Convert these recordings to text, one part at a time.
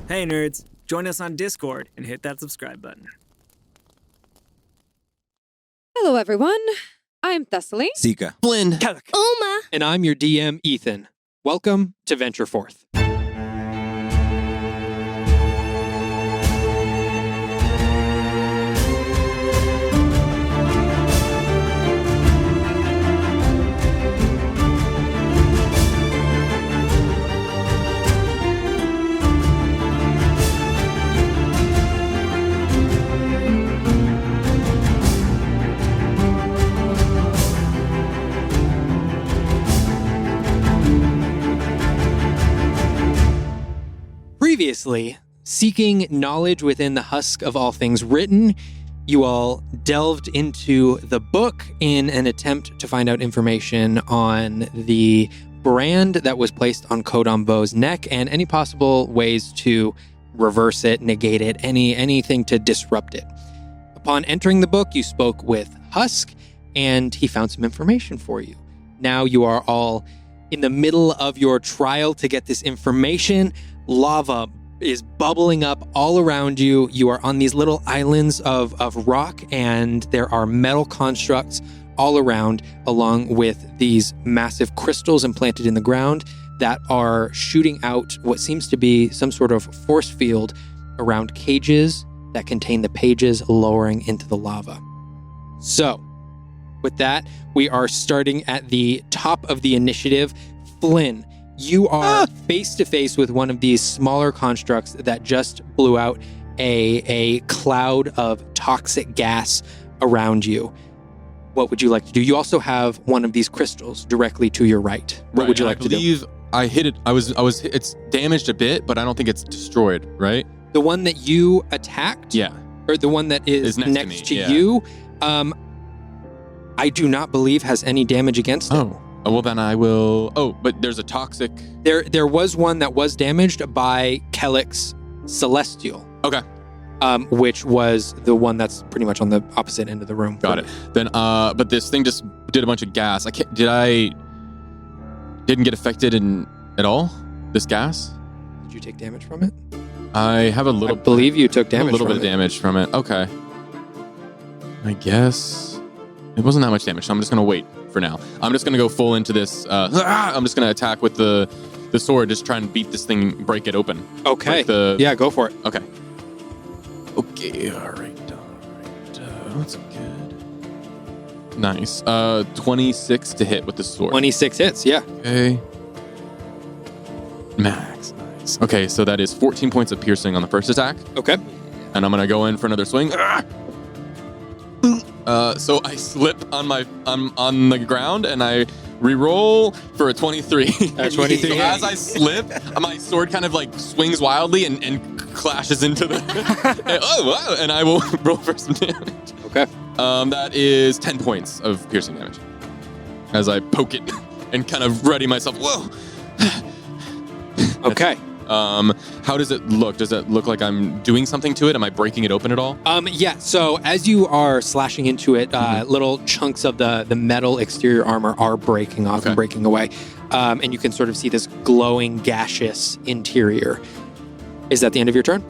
Hey nerds, join us on Discord and hit that subscribe button. Hello everyone, I'm Thessaly. Zika. Flynn. Uma. And I'm your DM, Ethan. Welcome to Venture Forth. Previously, seeking knowledge within the husk of all things written, you all delved into the book in an attempt to find out information on the brand that was placed on Kodambo's neck and any possible ways to reverse it, negate it, anything to disrupt it. Upon entering the book, you spoke with Husk, and he found some information for you. Now you are all in the middle of your trial to get this information. Lava is bubbling up all around you. You are on these little islands of rock, and there are metal constructs all around, along with these massive crystals implanted in the ground that are shooting out what seems to be some sort of force field around cages that contain the pages lowering into the lava. So, with that, we are starting at the top of the initiative. Flynn, you are face to face with one of these smaller constructs that just blew out a cloud of toxic gas around you. What would you like to do? You also have one of these crystals directly to your right. What would you like to do? I believe I hit it. It's damaged a bit, but I don't think it's destroyed, right? The one that you attacked? Yeah. Or the one that is next to you? I do not believe has any damage against it. Oh, well then I will. Oh, but there's a toxic. There was one that was damaged by Kellick's Celestial. Okay. Which was the one that's pretty much on the opposite end of the room. Got it. Then, but this thing just did a bunch of gas. Didn't get affected at all? This gas? Did you take damage from it? I have a little. I believe you took damage. A little bit of damage from it. Okay. I guess it wasn't that much damage, so I'm just gonna wait for now. I'm just gonna go full into this. I'm just gonna attack with the sword, just try and beat this thing, break it open. Okay. Yeah, go for it. Okay. Okay. All right. That's good. Nice. 26 to hit with the sword. 26 hits. Yeah. Okay. Max. Nice. Okay, so that is 14 points of piercing on the first attack. Okay. And I'm gonna go in for another swing. So I slip on the ground and I re-roll for a 23. 23. So as I slip, my sword kind of like swings wildly and clashes into the. And I will roll for some damage. Okay. That is 10 points of piercing damage as I poke it and kind of ready myself. Whoa. Okay. How does it look? Does it look like I'm doing something to it? Am I breaking it open at all? Yeah. So as you are slashing into it, little chunks of the metal exterior armor are breaking off and breaking away. And you can sort of see this glowing, gaseous interior. Is that the end of your turn?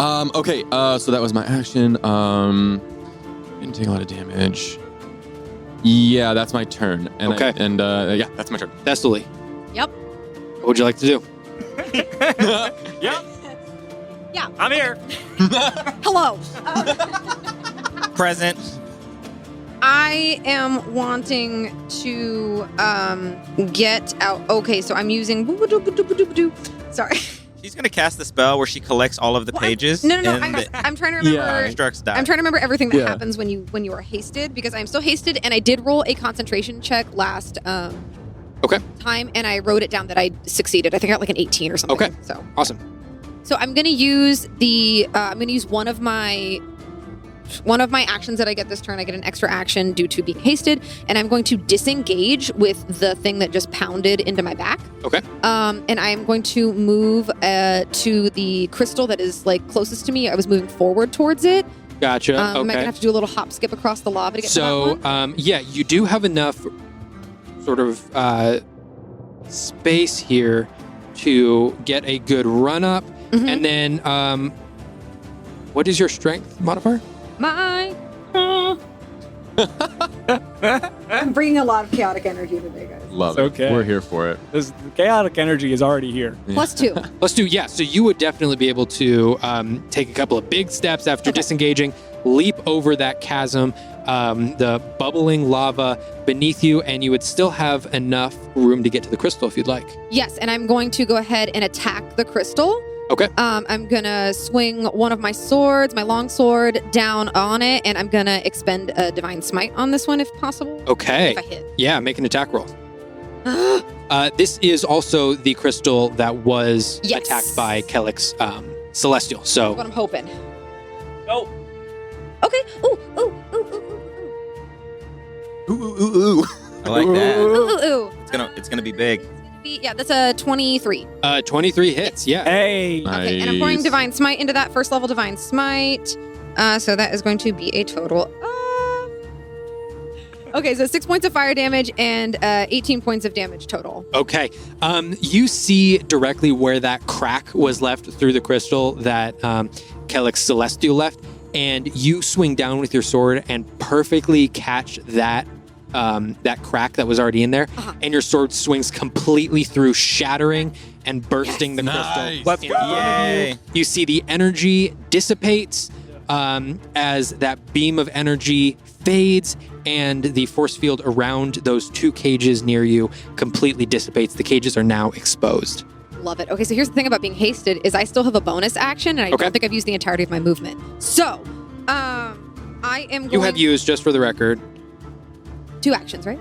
Okay. So that was my action. Didn't take a lot of damage. Yeah, that's my turn. And okay. Yeah, that's my turn. Thessaly. Yep. What would you like to do? Yep. Yeah. I'm here. Hello. Present. I am wanting to get out. Okay, so I'm using. Sorry. She's gonna cast the spell where she collects all of the pages. No. and I'm trying to remember. Constructs die. I'm trying to remember everything that happens when you are hasted, because I'm still hasted, and I did roll a concentration check last time, and I wrote it down that I succeeded. I think I got like an 18 or something. Okay. So awesome. So I'm gonna use one of my actions that I get this turn. I get an extra action due to being hasted, and I'm going to disengage with the thing that just pounded into my back. Okay. And I am going to move to the crystal that is like closest to me. I was moving forward towards it. Gotcha. Am I gonna have to do a little hop skip across the lava to get to that one? Yeah, you do have enough sort of space here to get a good run up Mhm. And then, what is your strength modifier? My. I'm bringing a lot of chaotic energy today, guys. Love It's it. okay. We're here for it. This chaotic energy is already here. +2. +2, yeah. So you would definitely be able to take a couple of big steps after disengaging, leap over that chasm, the bubbling lava beneath you, and you would still have enough room to get to the crystal if you'd like. Yes, and I'm going to go ahead and attack the crystal. Okay. I'm gonna swing one of my swords, my long sword, down on it, and I'm gonna expend a divine smite on this one if possible. Okay. If I hit. Yeah, make an attack roll. This is also the crystal that was Yes. attacked by Kellick's celestial. So What I'm hoping. No. Okay. Ooh, ooh, ooh, ooh, ooh, Ooh, ooh, ooh, ooh. I like that. ooh, ooh, ooh. It's gonna be big. Yeah, that's a 23. 23 hits. Yeah. Hey. Okay, and I'm pouring Nice. divine smite into that first level divine smite. So that is going to be a total of. Okay, so 6 points of fire damage and 18 points of damage total. Okay. You see directly where that crack was left through the crystal that Kellick's celestial left, and you swing down with your sword and perfectly catch that crack that was already in there, and your sword swings completely through, shattering and bursting the crystal. Nice. Let's in go. front of you. Yay. You see the energy dissipates as that beam of energy fades, and the force field around those two cages near you completely dissipates. The cages are now exposed. Love it. Okay, so here's the thing about being hasted is I still have a bonus action, and I Okay. don't think I've used the entirety of my movement. So, I am going. You have used, just for the record, 2 actions, right?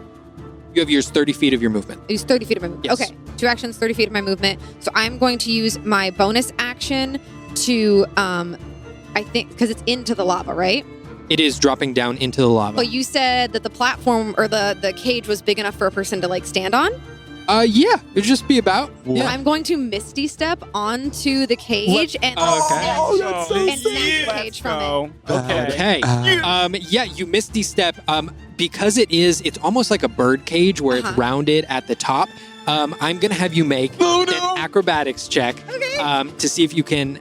you have used 30 feet of your movement. I used 30 feet of my movement. Yes. Okay, 2 actions, 30 feet of my movement. So I'm going to use my bonus action to, I think, because it's into the lava, right? It is dropping down into the lava. But you said that the platform or the cage was big enough for a person to like stand on. Yeah, it'd just be about. Yeah. I'm going to Misty Step onto the cage and Oh, that's so and sick. snatch the cage from it. Okay. Okay. Yeah, you misty step. Because it's almost like a bird cage where it's rounded at the top. I'm gonna have you make an acrobatics check to see if you can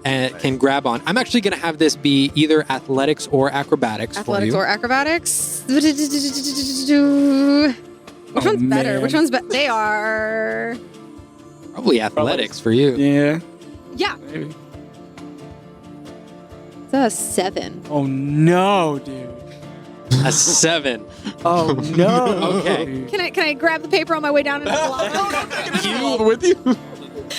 grab on. I'm actually gonna have this be either athletics or acrobatics. Athletics for you. or acrobatics? Which one's better? man. Which one's better? They are. Probably athletics for you. Yeah. Yeah, Maybe. it's a 7. Oh no, dude. A 7. Oh no. Okay. Can I grab the paper on my way down into the lava? You with you?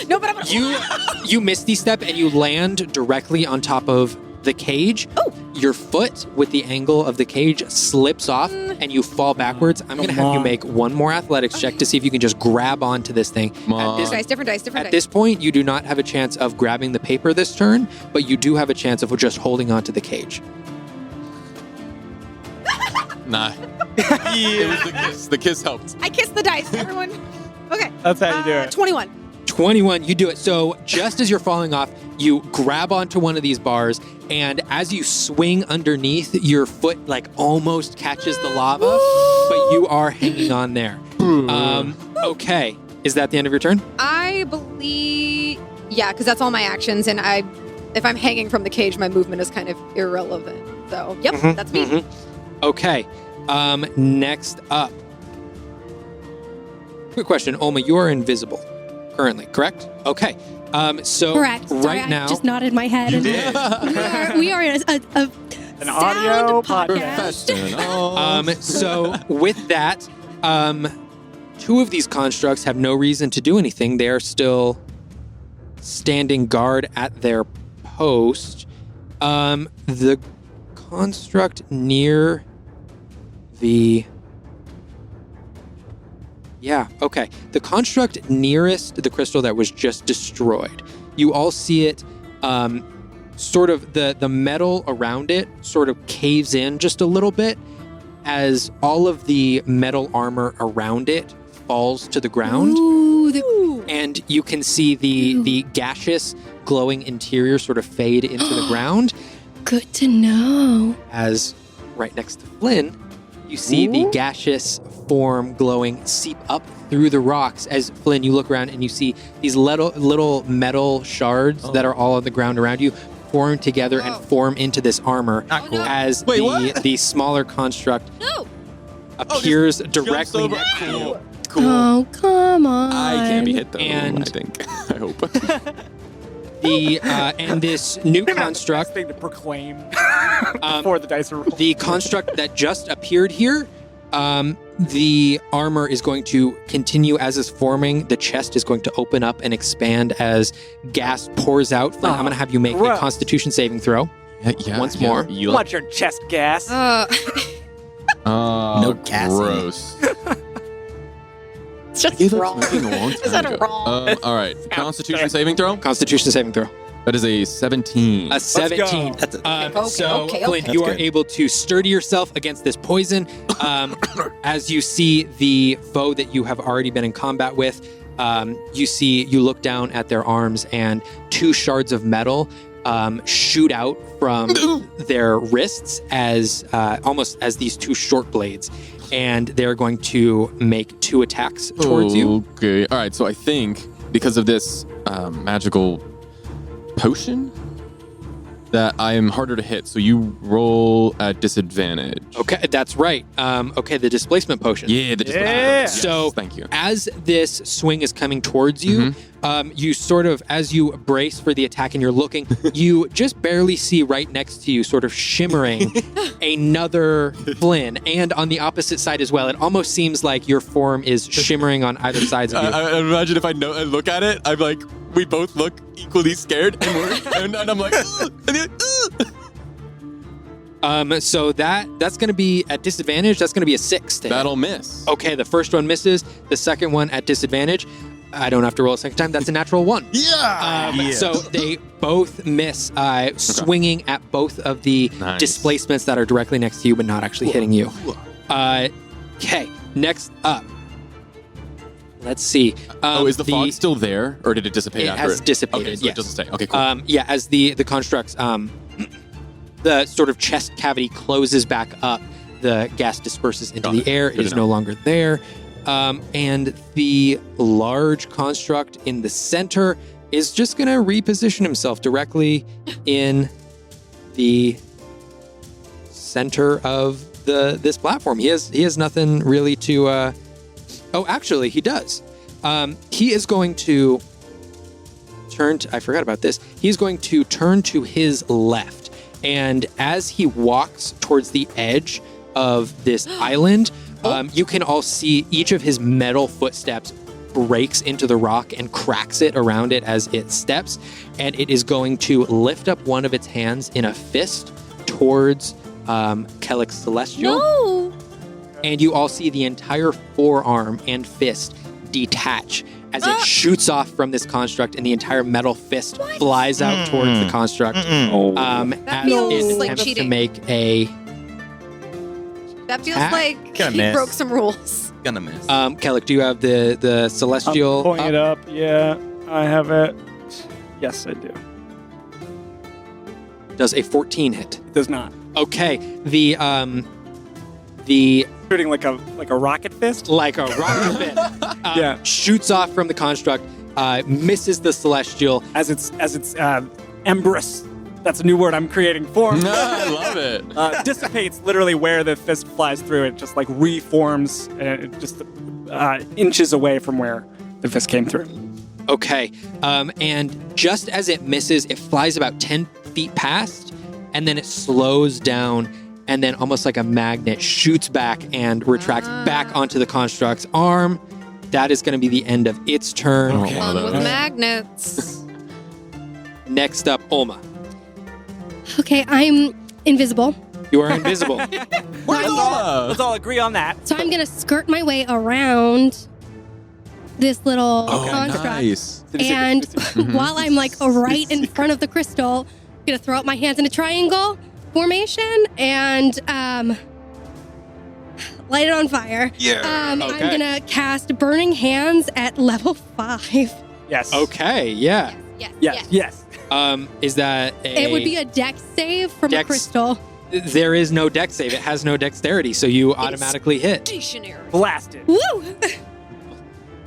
No, but I'm gonna. You misty step and you land directly on top of the cage. Oh. Your foot with the angle of the cage slips off and you fall backwards. I'm going to Come have you on. make one more athletics check to see if you can just grab onto this thing. Come on. Different dice. At this point, you do not have a chance of grabbing the paper this turn, but you do have a chance of just holding onto the cage. Nah. It was the kiss. The kiss helped. I kissed the dice, everyone. Okay. That's how you do it. 21. 21, you do it. So just as you're falling off, you grab onto one of these bars, and as you swing underneath, your foot like almost catches the lava, but you are hanging on there. Okay. Is that the end of your turn? I believe, yeah, because that's all my actions, and if I'm hanging from the cage, my movement is kind of irrelevant. So, yep, that's me. Okay. Next up. Quick question, Olma, you are invisible currently, correct? Okay. So Correct. Sorry, right I now, just nodded my head. You and did. we are an An audio sound podcast. Professional. So with that, 2 of these constructs have no reason to do anything. They are still standing guard at their post. The construct near the... Yeah, okay. The construct nearest the crystal that was just destroyed. You all see it, sort of the metal around it sort of caves in just a little bit as all of the metal armor around it falls to the ground. And you can see the gaseous glowing interior sort of fade into the ground. Good to know. As right next to Flynn, you see the gaseous form glowing seep up through the rocks as Flynn, you look around and you see these little metal shards that are all on the ground around you form together and form into this armor Not cool. as Wait, what? the smaller construct No. appears Jumps directly over. next to you. Cool. Oh, come on. I can't be hit though. And- I think. I hope. And this new Best construct, thing to proclaim um, before the dice are rolled. the construct that just appeared here, the armor is going to continue as is forming. The chest is going to open up and expand as gas pours out. Flynn, I'm going to have you make a gross. Constitution saving throw. Once more. You Watch your chest gas. Oh, No gassing. gross. It's just Gave up wrong. smoking a long Is time that ago. wrong? All right. Constitution saving throw. Constitution saving throw. That is a 17. A 17. That's a, Okay, Flynn, okay. you are That's good. able to sturdy yourself against this poison. As you see the foe that you have already been in combat with, you look down at their arms and 2 shards of metal shoot out from their wrists as almost as these 2 short blades, and they're going to make 2 attacks towards you. Okay. All right. So I think because of this magical potion that I am harder to hit. So you roll at disadvantage. Okay, that's right. Okay, the displacement potion. Yeah, the displacement. Yeah. Yes, So thank you. as this swing is coming towards you, you sort of, as you brace for the attack and you're looking, you just barely see right next to you, sort of shimmering, another Flynn. And on the opposite side as well, it almost seems like your form is shimmering on either sides of you. I imagine if I look at it, I'm like, we both look equally scared, and I'm like, "Ugh," and then, "Ugh." So that's going to be at disadvantage. That's going to be a 6 to hit. That'll miss. Okay, the first one misses. The second one at disadvantage. I don't have to roll a second time. That's a natural 1. Yeah. So they both miss, swinging at both of the Nice. displacements that are directly next to you, but not actually hitting you. Okay, next up. Let's see. Is the fog still there, or did it dissipate It after has dissipated, Okay, so yes. it doesn't stay. Okay, cool. Yeah, as the constructs, the sort of chest cavity closes back up, the gas disperses into Got the it. air. Good It is to no know. longer there. And the large construct in the center is just going to reposition himself directly in the center of this platform. He has nothing really to. Actually, he does. He is going to turn. I forgot about this. He's going to turn to his left, and as he walks towards the edge of this island, you can all see each of his metal footsteps breaks into the rock and cracks it around it as it steps, and it is going to lift up one of its hands in a fist towards Kellic Celestial. No. And you all see the entire forearm and fist detach as it shoots off from this construct, and the entire metal fist flies out towards the construct. That As feels it like attempts to cheating. make a That feels Ah, like gonna he miss. broke some rules. Gonna miss. Kellic, do you have the celestial? I'm pulling it up. Yeah, I have it. Yes, I do. Does a 14 hit? It does not. Okay, the Shooting like a rocket fist. like a rocket fist Yeah. shoots off from the construct, misses the celestial. As it's emberous. That's a new word I'm creating. Form. I love it. Dissipates literally where the fist flies through. It just like reforms, just inches away from where the fist came through. Okay, and just as it misses, it flies about 10 feet past, and then it slows down, and then almost like a magnet shoots back and retracts back onto the construct's arm. That is going to be the end of its turn. Okay. Fun with Okay. magnets. Next up, Olma. Okay, I'm invisible. You are invisible. Let's all agree on that. So I'm going to skirt my way around this little construct. Nice. And while I'm like right in front of the crystal, I'm going to throw up my hands in a triangle formation and light it on fire. Yeah. I'm Okay. going to cast Burning Hands at level 5. Yes. Okay, yeah. Yes. Is that a... It would be a dex save from a Dex- crystal. There is no dex save. It has no dexterity, so you automatically hit. Stationary. Blasted. Woo!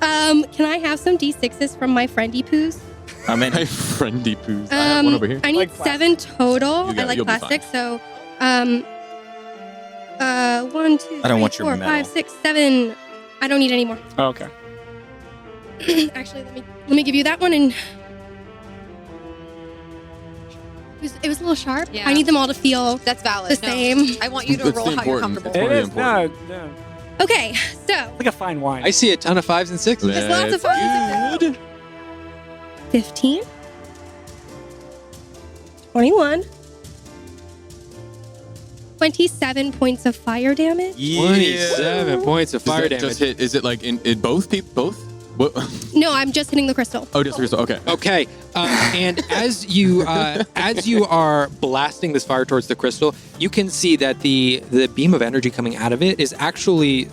Can I have some D6s from my friendy poos? How many? My friendly poos. I have one over here. I need Like 7 total. You got I it, like you'll be plastic, fine. so 1, 2, I don't 3, want your 4, metal. 5, 6, 7. I don't need any more. Oh, okay. Actually, let me give you that one, and it was a little sharp. Yeah. I need them all to feel That's valid. the No. same. I want you to It's roll how you're important. comfortable. It's It really is. No, important. no. Okay, so Like a fine wine. I see a ton of 5s and 6s. There's lots of Let's fun. 15, 21, 27 points of fire damage. 27 points of fire Does that damage. just hit? Is it like in both people? Both? What? No, I'm just hitting the crystal. Oh, just crystal. Okay. Okay, and as you are blasting this fire towards the crystal, you can see that the beam of energy coming out of it is actually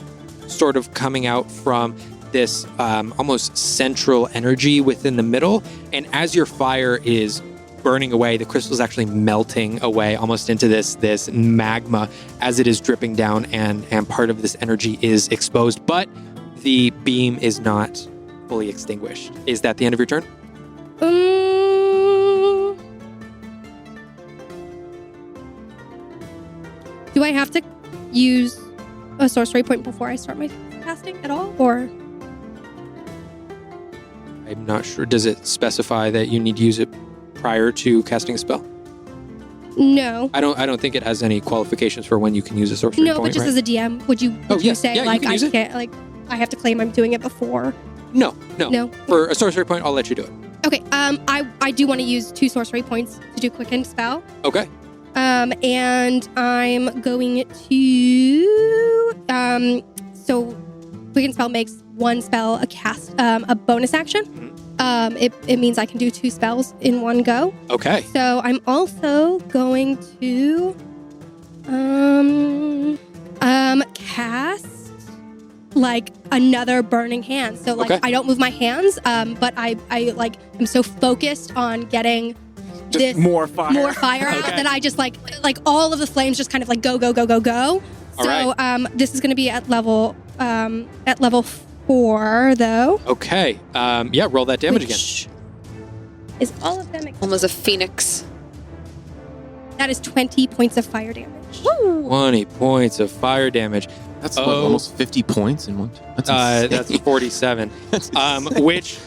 sort of coming out from this almost central energy within the middle. And as your fire is burning away, the crystal is actually melting away almost into this magma as it is dripping down, and part of this energy is exposed, but the beam is not fully extinguished. Is that the end of your turn? Do I have to use a sorcery point before I start my casting at all, or? I'm not sure. Does it specify that you need to use it prior to casting a spell? No. I don't think it has any qualifications for when you can use a sorcery No, point, but just right? as a DM, would you Oh, yeah. say Yeah, you like can I use it. can't, like I have to claim I'm doing it before? No. No. For a sorcery point, I'll let you do it. Okay. I do want to use 2 sorcery points to do quicken spell. Okay. And I'm going to so quicken spell makes one spell a cast a bonus action. It means I can do 2 spells in one go. Okay. So I'm also going to cast like another burning hand. So like Okay. I don't move my hands, but I like I'm so focused on getting Just this more fire. out Okay. that I just like all of the flames just kind of like go. All So this is going to be at level 4 though. Okay. Yeah, roll that damage again. Which is all of them. Almost a phoenix. That is 20 points of fire damage. 20 points of fire damage. That's Oh. what, almost 50 points in one. That's insane. That's 47. That's insane. Which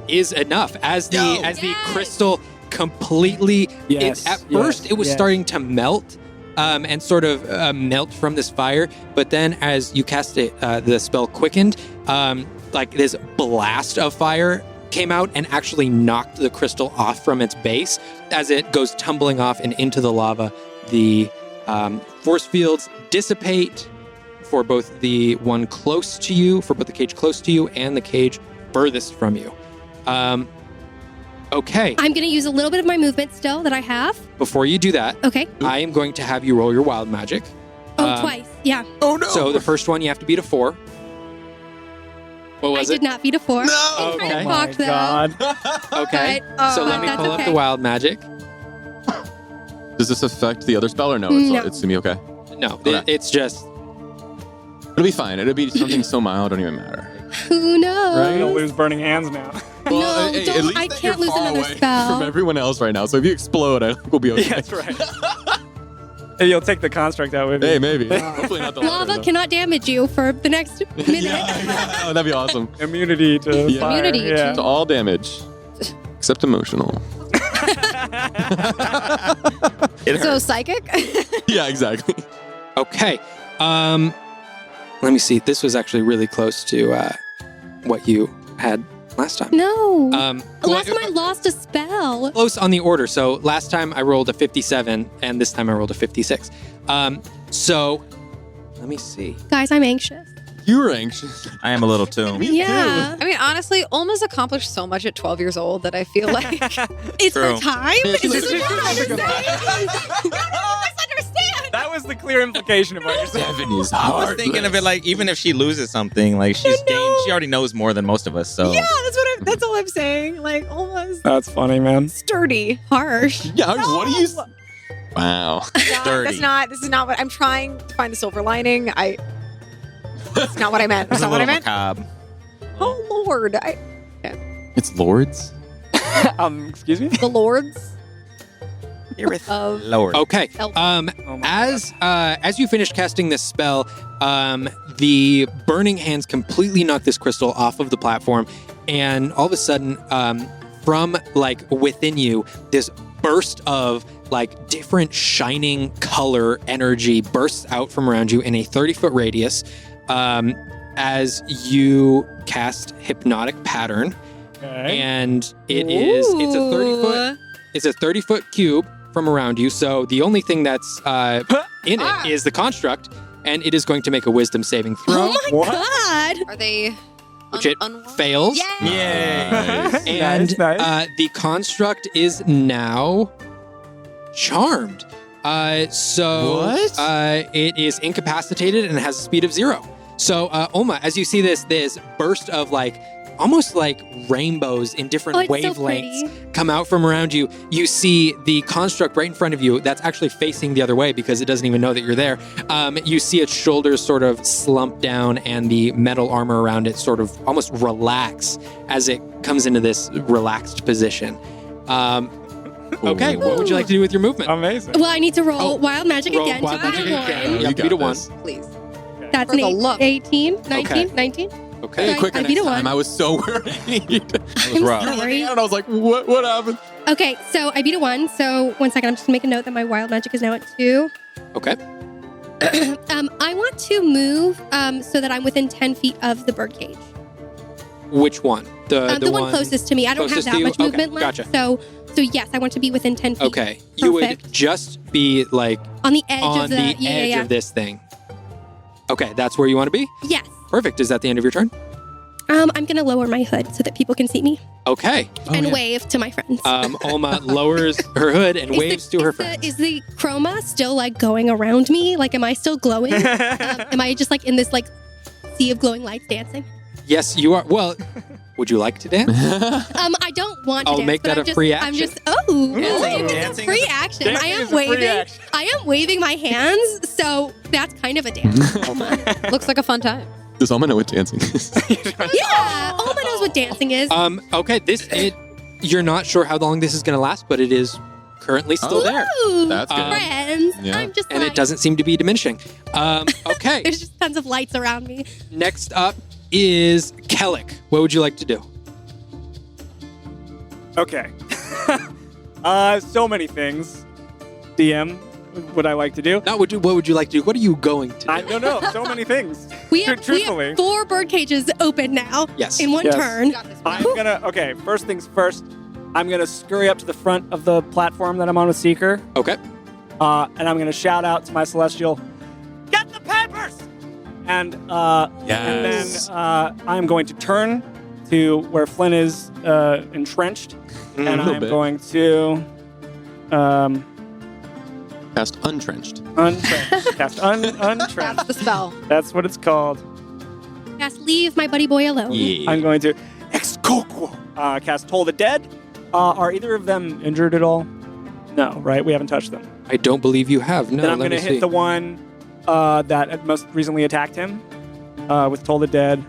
is enough. As the crystal completely Yes, at first yes, it was yes. starting to melt and sort of melt from this fire, but then as you cast it, the spell quickened, like this blast of fire came out and actually knocked the crystal off from its base. As it goes tumbling off and into the lava, the force fields dissipate for both the one close to you, for both the cage close to you and the cage furthest from you. Okay, I'm going to use a little bit of my movement still that I have. before you do that, Okay. I am going to have you roll your wild magic. Oh, twice. Yeah. Oh no! So the first one you have to beat a 4. What was I it? did not beat a 4. No! Kind Okay. of Oh my cocked, though. God. Okay. But, So let me that's pull up okay. the wild magic. Does this affect the other spell or no? No. It's gonna be okay. No, Okay. it's just It'll be fine. It'll be something so mild, don't even matter. Who knows? You're gonna lose burning hands now. No, at don't- least I that can't you're lose far another away spell. from everyone else right now. So if you explode, I think we'll be okay. Yeah, that's right. And you'll take the construct out with you. Hey, maybe. Hopefully not the Lava water, though. cannot damage you for the next minute. yeah. Oh, that'd be awesome. Immunity to Yeah. fire. Immunity Yeah. To all damage, except emotional. It So hurts. psychic? Yeah, exactly. okay. Let me see. This was actually really close to what you had last time. No. well, Last time I lost a spell. close on the order. So last time I rolled a 57, and this time I rolled a 56. So let me see. Guys, I'm anxious. You were anxious. I am a little too. Yeah. I mean, honestly, Ulma's accomplished so much at 12 years old that I feel like It's True. the time? Yeah, she's Is like- this what I'm she's like a- saying? Misunderstand. That was the clear implication of what you're saying. 7 is I hard. was thinking of it like even if she loses something, like she's gained, she already knows more than most of us. So Yeah, that's all I'm saying. Like almost That's funny, man. sturdy. Harsh. Yeah, what do you? Wow. Sturdy. This is not what I'm trying to find the silver lining. That's not what I meant. it's That's a not what I little meant. macabre. Oh Lord, It's lords. Excuse me. the lords of Lord. Okay. Elbor. Oh my As you finish casting this spell, the burning hands completely knock this crystal off of the platform, and all of a sudden, from like within you, this burst of like different shining color energy bursts out from around you in a 30-foot radius. As you cast hypnotic pattern, Okay. and it's a 30-foot cube from around you. So the only thing that's in it is the construct, and it is going to make a wisdom saving throw, Oh my What? god! Are they which it unwise? fails. Yay. And Nice. the construct is now charmed. So it is incapacitated and has a speed of 0. So Oma, as you see this burst of like almost like rainbows in different Oh, it's so wavelengths come out from around you, you see the construct right in front of you that's actually facing the other way because it doesn't even know that you're there. You see its shoulders sort of slump down and the metal armor around it sort of almost relax as it comes into this relaxed position. Okay, what would you like to do with your movement? Amazing. Well, I need to roll Oh, wild magic roll again. wild to magic beat a again. one. You have to beat a 1. Please. That's For an the love. 18, 19, Okay. 19. Okay. I Quicker beat next a 1. time. I was so worried. That was rough. Sorry. And I was like, what happened? Okay, so I beat a 1. So 1 second, I'm just gonna make a note that my wild magic is now at 2. Okay. I want to move so that I'm within 10 feet of the birdcage. Which one? The one closest to me. I don't have closest to that you? much Okay, movement left. gotcha. So yes, I want to be within 10 feet. Okay. You would Perfect. just be like On the edge on of the, the yeah, edge yeah. of this thing. Okay, that's where you want to be? Yes. Perfect. Is that the end of your turn? I'm gonna lower my hood so that people can see me Okay. and wave to my friends. Alma lowers her hood and waves to her friends. Is the chroma still like going around me? Like, am I still glowing? Am I just like in this like sea of glowing lights dancing? Yes, you are. Well, would you like to dance? I don't want to I'll dance, make but that I'm a just, free I'm action. just it's Dancing a free is action. Dancing I is am a free waving. action. I am waving my hands, so that's kind of a dance. Looks like a fun time. Does Alma know what dancing is? Yeah, Alma knows what dancing is. Okay, you're not sure how long this is going to last, but it is currently still there. Ooh, That's good. friends. Yeah. I'm just And like, it doesn't seem to be diminishing. Okay, There's just tons of lights around me. next up is Kellic. What would you like to do? Okay. So many things. DM, would I like to do? Not what would you like to do? What are you going to do? I don't know. So many things. We have Truthfully. 4 bird cages open now. Yes. In one Yes. turn. Got this. I'm gonna. Okay. First things first. I'm gonna scurry up to the front of the platform that I'm on with Seeker, Okay. and I'm gonna shout out to my celestial, "Get the papers!" And Yes. then I'm going to turn to where Flynn is entrenched, and a little I'm bit. going to Cast untrenched. untrench. Cast untrench. That's the spell. That's what it's called. Just leave my buddy boy alone. Yeah. I'm going to Excoquo, cast Toll the Dead. Are either of them injured at all? No, right? We haven't touched them. I don't believe you have. No, Then I'm let going to me hit see. the one that had most recently attacked him with Toll the Dead.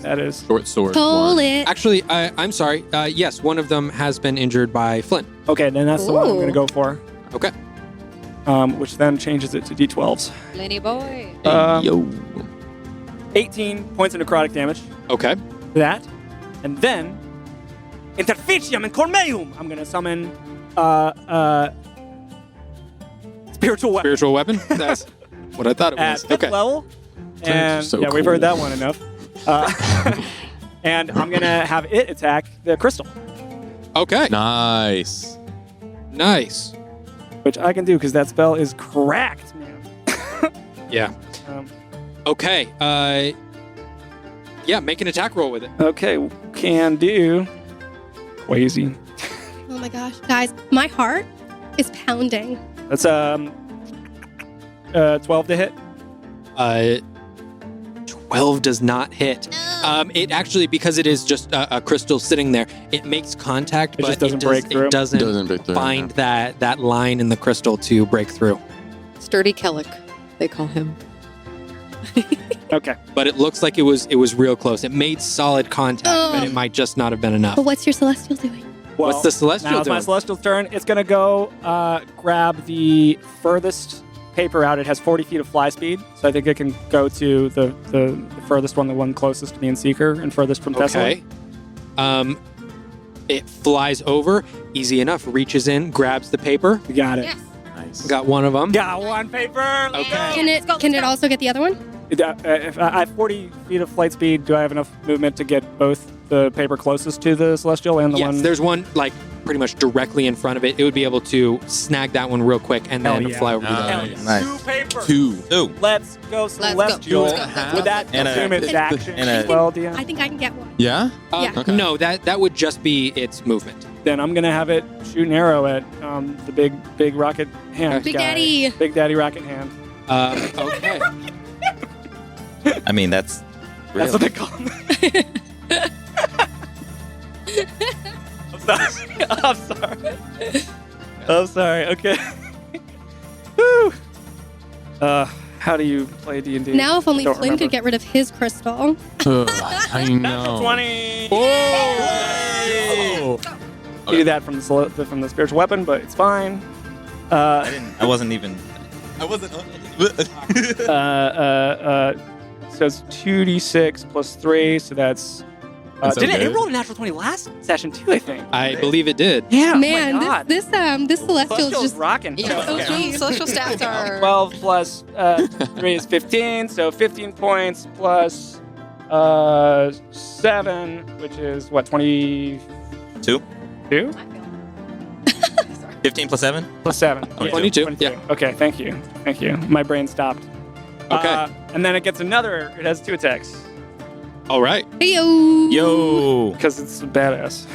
That is. Short sword. Pull one. it. Actually, I'm sorry. Yes, one of them has been injured by Flynn. Okay, then that's the one I'm Ooh. going to go for. Okay. Which then changes it to D12s. Lenny boy. Hey, yo. 18 points of necrotic damage. Okay. That. And then, Interficium and Cormeum. I'm going to summon Spiritual Weapon Spiritual weapon. That's what I thought it at was. 5th Okay. level. And so yeah, we've cool. heard that one enough. And I'm going to have it attack the crystal, Okay. Nice. Nice. which I can do because that spell is cracked, man. Yeah. Um, Okay. Yeah. Make an attack roll with it. okay, can do. Crazy. Oh my gosh. Guys, my heart is pounding. That's 12 to hit. 12 does not hit. It actually, because it is just a crystal sitting there, it makes contact, It but just doesn't break through. It doesn't, Doesn't break through, find that line in the crystal to break through. Sturdy Kellic, they call him. Okay. But it looks like it was real close. It made solid contact, but it might just not have been enough. But what's your celestial doing? Well, What's the Celestial now it's my doing? Celestial's turn. It's going to go grab the furthest paper out. It has 40 feet of fly speed, so I think it can go to the furthest one, the one closest to me in Seeker, and furthest from Thessaly. Okay. It flies over, easy enough, reaches in, grabs the paper. You got it. Yes. Nice. Got one of them. Got one paper. Okay. Can it also get the other one? If I have 40 feet of flight speed, do I have enough movement to get both the paper closest to the Celestial and the Yes, one? there's one like pretty much directly in front of it. It would be able to snag that one real quick and Hell then yeah. fly over to the Hell other. yeah. Nice. 2 paper. 2. Let's go Celestial. Let's go. Would that And a- assume it's action and a- as well, DM? I think I can get one. Yeah? Yeah. Okay. No, that would just be its movement. Then I'm gonna have it shoot an arrow at the big rocket hand Big guy. Daddy. Big Daddy rocket hand. Okay. I mean, that's That's what they call him. I'm sorry. I'm sorry. Okay. Woo. How do you play D&D? Now, if only Don't Flynn remember. could get rid of his crystal. Ugh, I know. 20. Oh! You do that from the spiritual weapon, but it's fine. I wasn't even. I wasn't. So it's 2d6 plus 3, so that's. That's Did it okay. roll a natural 20 last session too? I think. I believe it did. Yeah. Man, oh my God. this celestial is Celestial's just rocking. Yeah, Okay. celestial stats are 12 plus 3 is 15, so 15 points plus 7, which is what, 22? 2? sorry. 15 plus 7? Plus 7. Oh, 22, yeah. Okay, thank you. Thank you. My brain stopped. Okay. And then it gets another, it has 2 attacks, All right. Heyo. Yo! because it's a badass.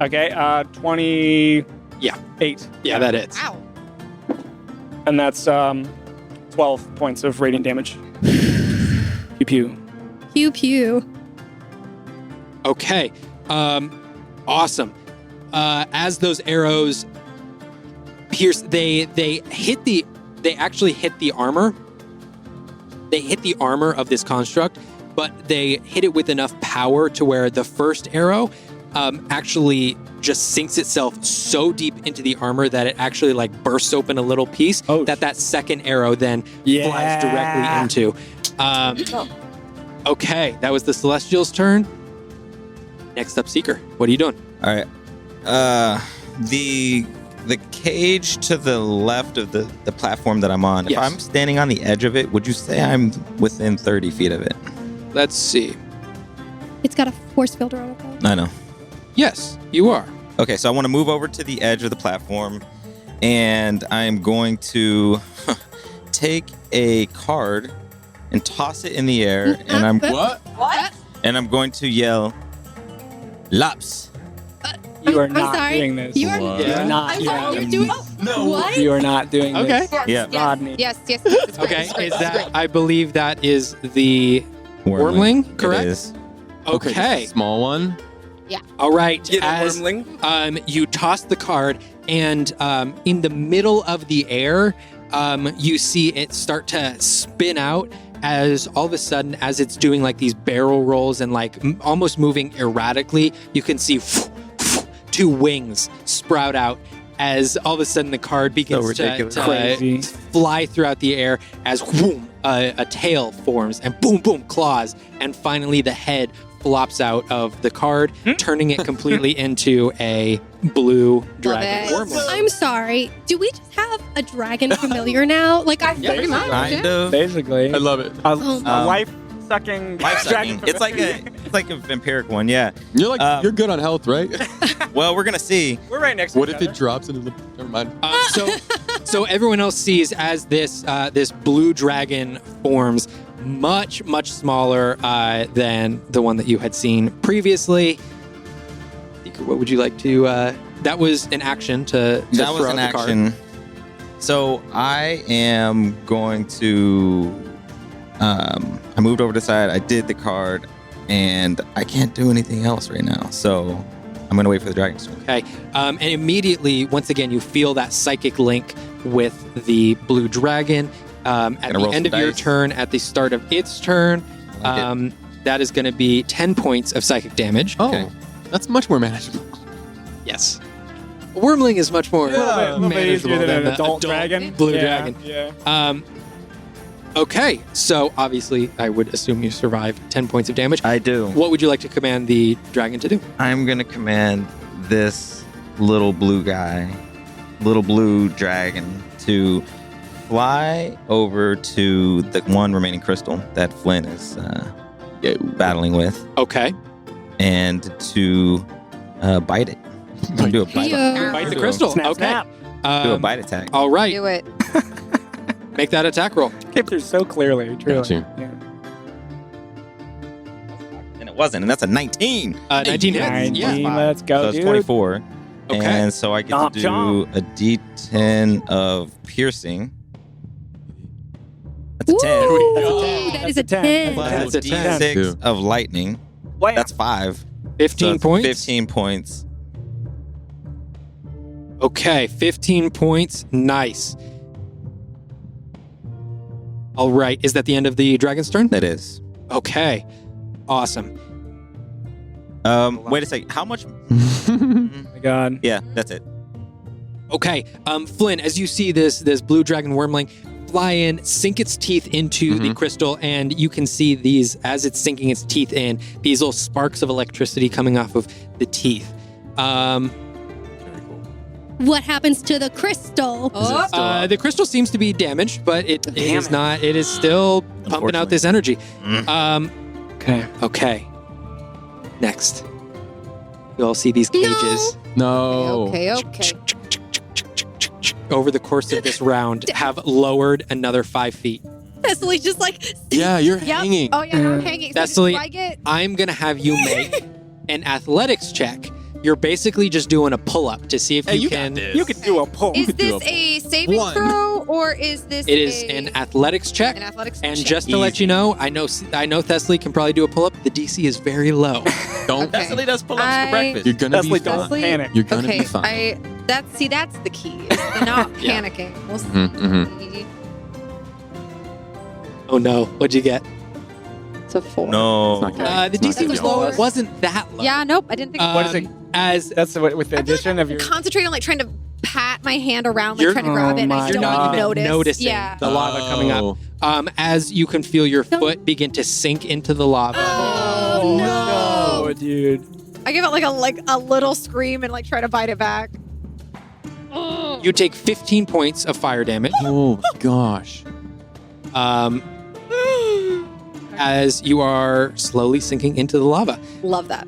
Okay, 28. Yeah. Yeah, that hits. Ow. And that's 12 points of radiant damage. Pew pew. Pew pew. Okay. Awesome. As those arrows pierce, they actually hit the armor. They hit the armor of this construct, but they hit it with enough power to where the first arrow actually just sinks itself so deep into the armor that it actually like bursts open a little piece that second arrow then flies directly into. Okay, that was the Celestial's turn. Next up, Seeker. What are you doing? All right. The cage to the left of the platform that I'm on, if Yes. I'm standing on the edge of it, would you say I'm within 30 feet of it? Let's see. It's got a force field around it, though. I know. Yes, you are. Okay, so I want to move over to the edge of the platform, and I'm going to take a card and toss it in the air, and I'm What? and I'm going to yell, "Laps!" You are I'm not sorry. doing this. You are. What? You are not I'm doing sorry. this. You're doing. What? You are not doing Okay. this. Yeah. Rodney. Yes. It's great, Okay, it's great, is it's that? great. I believe that is the Wormling, correct? It is. Okay. Small one. All right. Get a As wormling. you toss the card, and in the middle of the air, you see it start to spin out. As all of a sudden, as it's doing like these barrel rolls and like almost moving erratically, you can see 2 wings sprout out. As all of a sudden the card begins ridiculous. to Crazy. fly throughout the air as whoom, a tail forms and boom, boom, claws. And finally the head flops out of the card, turning it completely into a blue dragon it. wormling. I'm sorry. Do we just have a dragon familiar now? Like I Yeah, pretty much. Kind of. Basically. I love it. A Oh. life-sucking Life dragon. sucking. It's like a vampiric one, yeah. You're like you're good on health, right? Well, we're gonna see. We're right next to What each if it other. drops into the? Never mind. So everyone else sees as this blue dragon forms, much smaller than the one that you had seen previously. What would you like to? That was an action to That throw was out an the card. action. So I am going to. I moved over to the side. I did the card, and I can't do anything else right now. So I'm gonna wait for the dragon's turn. Okay, and immediately, once again, you feel that psychic link with the blue dragon. At Gonna the roll end of some your dice. turn, at the start of its turn, that is going to be 10 points of psychic damage. Oh, Okay. that's much more manageable. Yes. Wormling is much more A little bit easier than an the adult dragon. blue Yeah, dragon. Yeah. Okay, so obviously I would assume you survive 10 points of damage. I do. What would you like to command the dragon to do? I'm going to command this little blue dragon, to fly over to the one remaining crystal that Flynn is battling with, Okay. and to bite it. I'm gonna do a bite. Yeah. Bite the crystal. Snap, okay. snap. Do a bite attack. All right. Do it. Make that attack roll. Came through so clearly, truly. Got you. Yeah. And it wasn't, and that's a 19. 19 hits. 19, Yeah. let's go, So it's dude. 24. Okay. And so I get to do Chomp, a D10 of piercing. That's a 10. Ooh, That's that a is a 10. 10. Plus That's a 10. D6 of lightning. Wham. That's 5. 15 So it's points. 15 points. Okay, 15 points. Nice. All right. Is that the end of the dragon's turn? That is. Okay. Awesome. Wait a second. How much? Oh my God. Yeah, that's it. Okay. Flynn, as you see this blue dragon wormling fly in, sink its teeth into the crystal, and you can see these, as it's sinking its teeth in, these little sparks of electricity coming off of the teeth. What happens to the crystal? Oh, The crystal seems to be damaged, but it is not. It is still pumping out this energy. Okay. Okay. Next. You all see these cages No. okay. over the course of this round have lowered another 5 feet. Cecily's just like, Yeah, you're Yep. hanging. Oh yeah, I'm hanging. So Cecily, do I get? I'm going to have you make an athletics check. You're basically just doing a pull-up to see if Hey, you you can. got this. You could do a pull. Is could do this a saving One. throw or is this? It is a, an athletics check. an athletics And check? just to let you know, I know Thessaly can probably do a pull-up. The DC is very low. Don't. Okay. Cecily does pull-ups I- for breakfast. You're gonna Cecily, be don't fine. Cecily- panic. You're gonna Okay, be fine. that's the key. Is the not Yeah. panicking. We'll see. Mhm, Oh no! What'd you get? It's a 4. No. It's not good. The It's DC not was good. low. It wasn't that low. Yeah, nope. I didn't think. What is it? As That's with the addition of your. Concentrate on like trying to pat my hand around, like You're- trying to grab it, and Oh I my you're don't not even notice. noticing Yeah. the lava coming up. Oh. As you can feel your foot begin to sink into the lava. oh no. Oh, dude. I give it like a little scream and like try to bite it back. You take 15 points of fire damage. Oh gosh. As you are slowly sinking into the lava. Love that.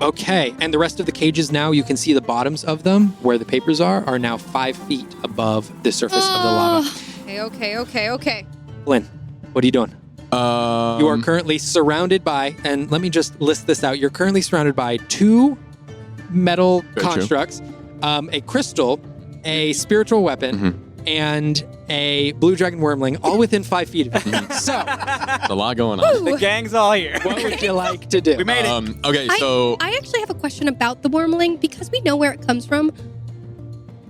Okay, and the rest of the cages now, you can see the bottoms of them, where the papers are now 5 feet above the surface of the lava. Okay. Flynn, what are you doing? You are Um, currently surrounded by, and let me just list this out. You're currently surrounded by 2 metal Very true. constructs, a crystal, a spiritual weapon, and a blue dragon wormling, all within 5 feet of you. So, There's a lot going on. The gang's all here. what would you like to do? We made it. Okay, so I actually have a question about the wormling because we know where it comes from.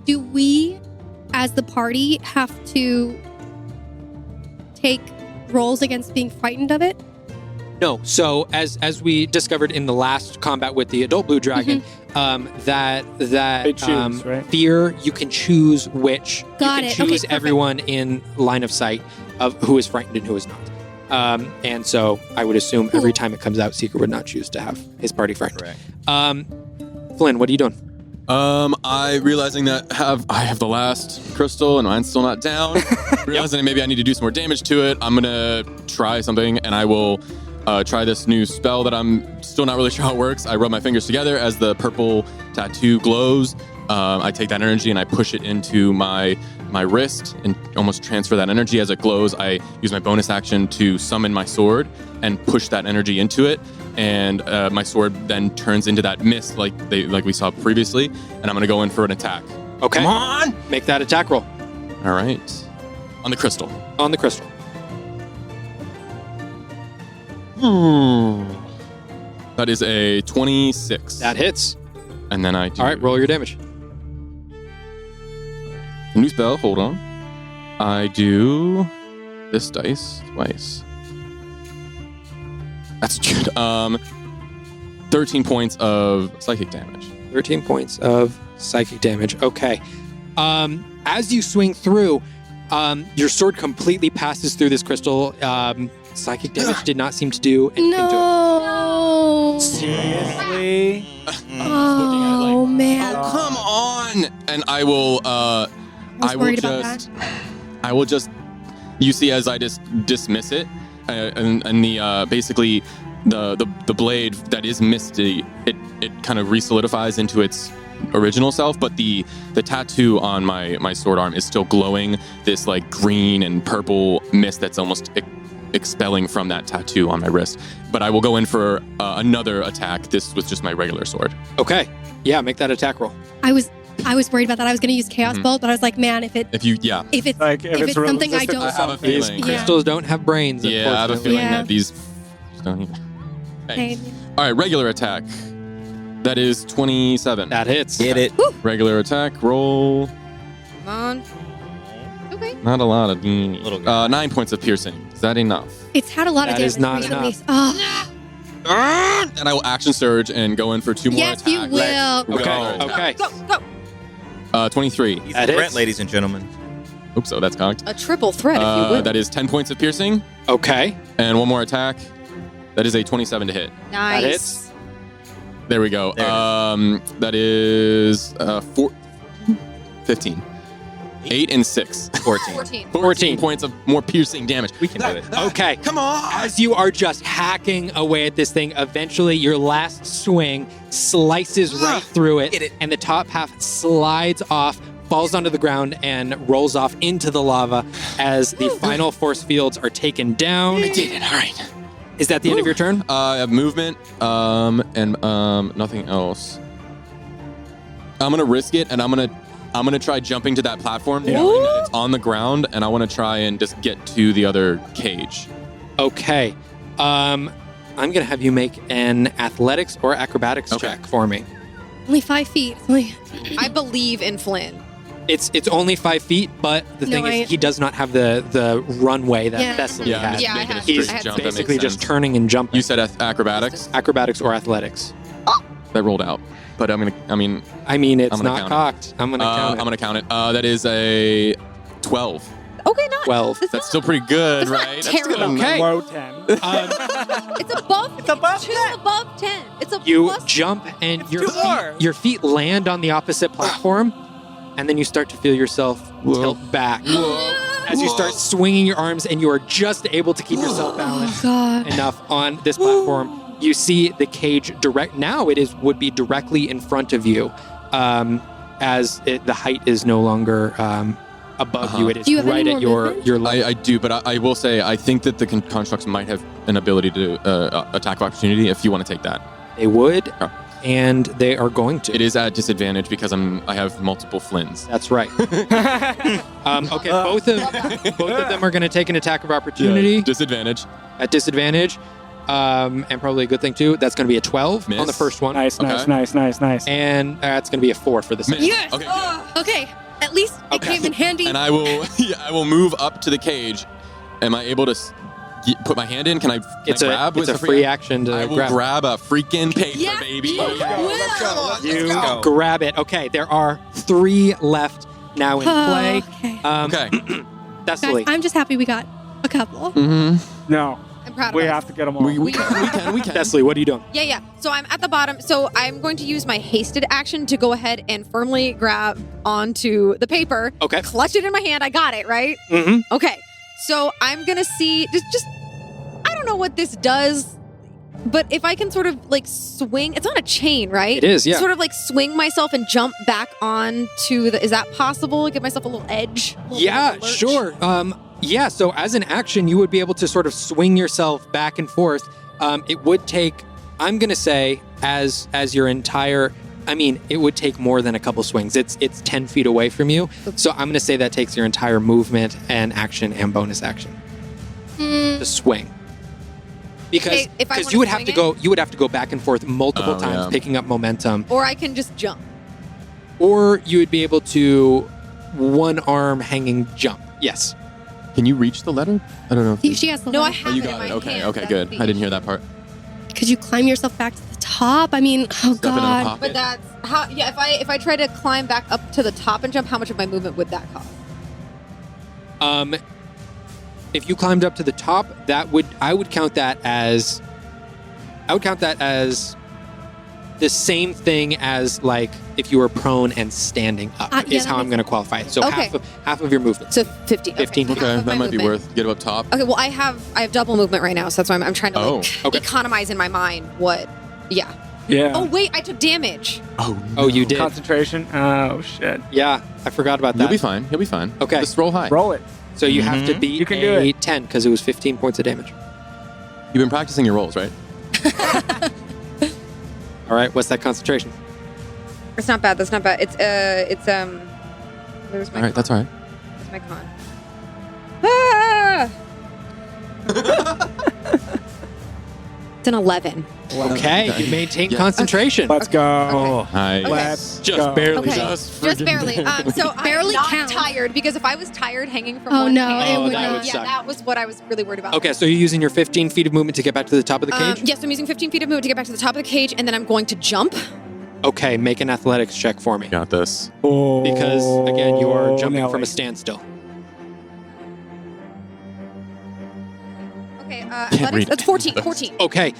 Do we, as the party, have to take rolls against being frightened of it? No. So as we discovered in the last combat with the adult blue dragon, that They choose, right? fear, you can choose which. Got you it. can Okay, choose perfect. everyone in line of sight of who is frightened and who is not. And so I would assume every time it comes out, Seeker would not choose to have his party frightened. Correct. Flynn, what are you doing? I realizing that I have the last crystal and mine's still not down. Realizing that maybe I need to do some more damage to it. I'm gonna try something and I will try this new spell that I'm still not really sure how it works. I rub my fingers together as the purple tattoo glows. I take that energy and I push it into my wrist and almost transfer that energy as it glows. I use my bonus action to summon my sword and push that energy into it. And my sword then turns into that mist like we saw previously. And I'm going to go in for an attack. Okay. Come on! Make that attack roll All right. On the crystal. on the crystal. That is a 26. That hits. And then I do All right, roll your damage. a new spell. Hold on. I do this dice twice. That's good. 13 points of psychic damage. 13 points of psychic damage. Okay. As you swing through, your sword completely passes through this crystal. Psychic damage did not seem to do anything to No. Seriously? Oh man. Oh, come on! And I will. I will worried about just. I will just. You see, as I just dismiss it, and the basically the blade that is misty, it kind of resolidifies into its original self, but the tattoo on my sword arm is still glowing. This like green and purple mist that's almost expelling from that tattoo on my wrist. But I will go in for another attack. This was just my regular sword. Okay. Yeah, make that attack roll. I was worried about that. I was going to use Chaos Bolt, but I was like, man, if it's Like, if it's something I resistant don't. to I have a something. feeling. Yeah. Crystals don't have brains. Yeah, I have a unfortunately. feeling Yeah. that these just don't even. Hey. Hey. All right, regular attack. That is 27. That hits. Get it. Regular attack roll. Come on. Okay. Not a lot of Little guy. 9 points of piercing. Is that enough? It's had a lot of That damage is not recently. enough. Oh, And I will action surge and go in for 2 more yes, attacks. you will. Regular Okay. attack. Go. 23. He's That a threat, hits. ladies and gentlemen. Oops, oh, that's cocked. A triple threat, if you will. That is 10 points of piercing. Okay. And 1 more attack. That is a 27 to hit. Nice. That hits. There we go. There it That is 15. 8 and 6. 14. 14. 14 points of more piercing damage. We can do it. Okay. Come on. As you are just hacking away at this thing, eventually your last swing slices right through it, and the top half slides off, falls onto the ground, and rolls off into the lava as the final force fields are taken down. I did it. All right. Is that the end of your turn? I have movement and nothing else. I'm gonna risk it, and I'm gonna try jumping to that platform, knowing that it's on the ground, and I want to try and just get to the other cage. Okay. I'm going to have you make an athletics or acrobatics Okay. check for me. only 5 feet. It's only- I believe in Flynn. It's only 5 feet, but the No, thing is, he does not have the runway that Yeah. Thessaly Yeah, I'm has. just Yeah, I making a had- straight He's I had jump. That makes basically just sense. turning and jumping. You said acrobatics. Acrobatics or athletics. That rolled out, but I mean, I mean, it's I'm gonna not count it. cocked. I'm going to count it. I'm gonna count it. That is a 12. Okay, not 12. That's still pretty good, That's not right? terrible. Okay. Low 10. It's above. It's above 2 10. above 10. It's a You plus. jump and It's 2 more. your feet land on the opposite platform, and then you start to feel yourself tilt back as you start swinging your arms, and you are just able to keep yourself balanced God. enough on this platform. You see the cage would be directly in front of you, as the height is no longer above you. It is Do you have right any at more movement? your level. I do, but I will say I think that the constructs might have an ability to attack of opportunity if you want to take that. They would, Oh. and they are going to. It is at disadvantage because I have multiple Flynns. That's right. Okay, both of them are going to take an attack of opportunity Disadvantage. at disadvantage, and probably a good thing too. That's going to be a 12 on the Miss. first one, Nice, nice, Okay. nice. and that's going to be a 4 for the second. Miss. Yes. Okay, good. Okay. At least it Okay. came in handy. And I will I will move up to the cage. Am I able to put my hand in? Can I grab? It's with a free action to I will grab. grab a freaking paper, Yeah, baby. you will. You Let's go. grab it. Okay, there are 3 left now in play. Okay. Okay. Guys, Thessaly. I'm just happy we got a couple. Mm-hmm. No, I'm proud of we us. have to get them all. We can. Thessaly, what are you doing? Yeah. So I'm at the bottom. So I'm going to use my hasted action to go ahead and firmly grab onto the paper. Okay. Clutch it in my hand. I got it, right? Mm-hmm. Okay. So I'm going to see just I don't know what this does, but if I can sort of like swing, it's on a chain, right? It is, yeah. Sort of like swing myself and jump back onto the, is that possible? Give myself a little edge? A little Yeah, bit of a lurch? sure. Yeah, so as an action, you would be able to sort of swing yourself back and forth. It would take, I'm going to say, as your entire, I mean, it would take more than a couple swings. It's 10 feet away from you. So I'm going to say that takes your entire movement and action and bonus action to swing. Because Okay, if I wanna you would have swing to go back and forth multiple Oh, times, yeah. picking up momentum, Or I can just jump. or you would be able to one arm hanging jump. Yes. Can you reach the letter? I don't know. If She has the No, I letter. have you it in got my it. Okay, hand. okay, That's good. the I didn't hear issue. that part. Could you climb yourself back to the top? I mean, oh Step in a god. pocket. But that's how. Yeah, if I try to climb back up to the top and jump, how much of my movement would that cost? If you climbed up to the top, I would count that as the same thing as like if you were prone and standing up Yeah, is that how I'm makes going to qualify it. So Okay. half of your movement. So 15. 15. Half Okay, of my that might be movement. worth. Get up top. Okay, well I have double movement right now, so that's why I'm trying to Oh, okay. economize in my mind what. Yeah. Yeah. Oh wait, I took damage. Oh, Oh, you did. Concentration. Oh shit. Yeah, I forgot about that. You'll be fine. You'll be fine. Okay. Just roll high. Roll it. So you have to beat You can do it. 10 because it was 15 points of damage. You've been practicing your rolls, right? All right, what's that concentration? That's not bad. That's not bad. It's Where's my? All right, that's all right. Where's my con? Ah! It's an 11. Okay, you maintain Yeah. concentration. Let's go. Nice. Okay. Let's Just go. barely. Okay. Just Just friggin' barely. So Barely I'm not count. tired because if I was tired hanging from Oh, one no, hand, it would that not. would yeah, suck. that was what I was really worried about. Okay, so you're using your 15 feet of movement to get back to the top of the cage? Yes, I'm using 15 feet of movement to get back to the top of the cage, and then I'm going to jump. Okay, make an athletics check for me. Got this. Oh, Because, again, you are jumping Nelly. from a standstill. Okay, read athletics. That's 14. it. 14. Okay,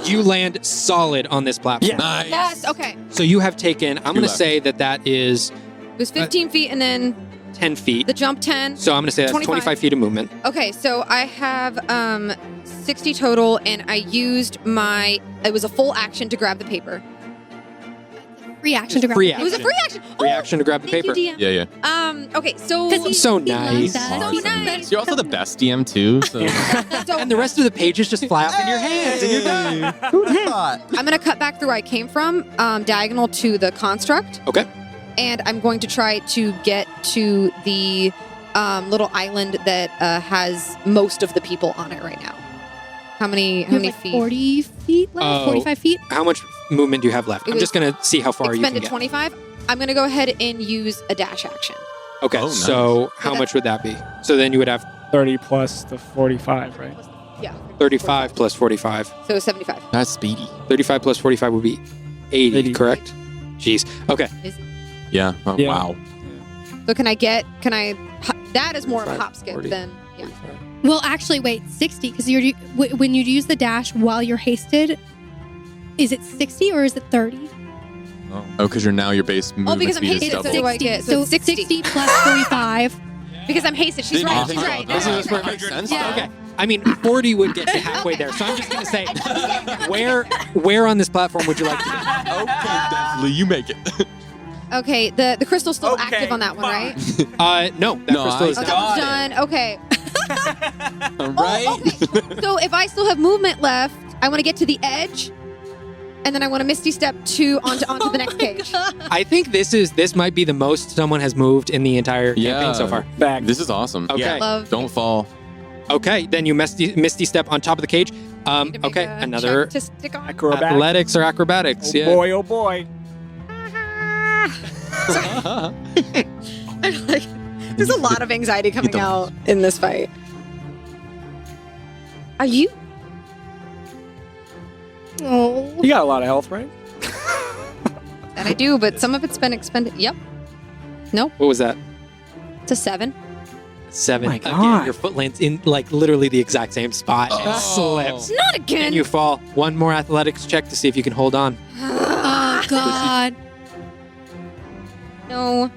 you land solid on this platform. Nice. Yes. Okay. So you have taken, I'm going to left. say that is It was 15 feet, and then 10 feet. the jump 10. So I'm going to say that's 25 feet of movement. Okay, so I have 60 total, and I used it was a full action to grab the paper. Free action to grab. Free It was a free action. Free action to grab the thank paper. You, DM. Yeah, yeah. Okay, so 'Cause he- So he loves nice. us. So He's the nice. best. You're also the best DM too. So so And the rest of the pages just fly off in your hands and you're done. I'm gonna cut back through where I came from, diagonal to the construct. Okay. And I'm going to try to get to the little island that has most of the people on it right now. How many You have like feet? 40 feet left? Oh. 45 feet? How much movement do you have left? It I'm just going to see how far you can Expended get. 25. I'm gonna go ahead and use a dash action. Okay, Oh, nice. so how much would that be? So then you would have 30 plus the 45, right? Yeah. 35 plus 45. So 75. that's speedy. 35 plus 45 would be 80, 80. correct? Jeez. Okay. Yeah. Oh, Yeah. Wow. So that is more of a 45, hop skip 40. than yeah. Well, actually, wait, 60, because when you use the dash while you're hasted, is it 60 or is it 30? Oh, because your base movement because I'm speed is hasted, double. so I get- so So it's 60. 60 plus 45. Because I'm hasted. She's right. She's right. This No, is she's where it right. makes sense. Yeah. Okay. I mean, 40 would get you halfway there. So I'm just going to say, where on this platform would you like to be? Okay, definitely. You make it. Okay, the crystal's still Okay, active on that one, right? No, that No, crystal I is Oh, that down. one's done. Okay. All right. Oh, okay. So if I still have movement left, I want to get to the edge, and then I want to Misty Step onto the next page. I think this might be the most someone has moved in the entire campaign so far. Back. This is awesome. Okay. Love. Don't fall. Okay, then you misty step on top of the cage. Need to make Okay, a another check to stick on. Acrobatic. athletics or acrobatics. Oh Yeah. boy, oh boy. There's a lot of anxiety coming out in this fight. Are you? Oh. You got a lot of health, right? That I do, but some of it's been expended. Yep. What was that? It's a 7. 7. My Again, God. your foot lands in like literally the exact same spot and slips. Not again. And you fall. One more athletics check to see if you can hold on. Oh, God. No.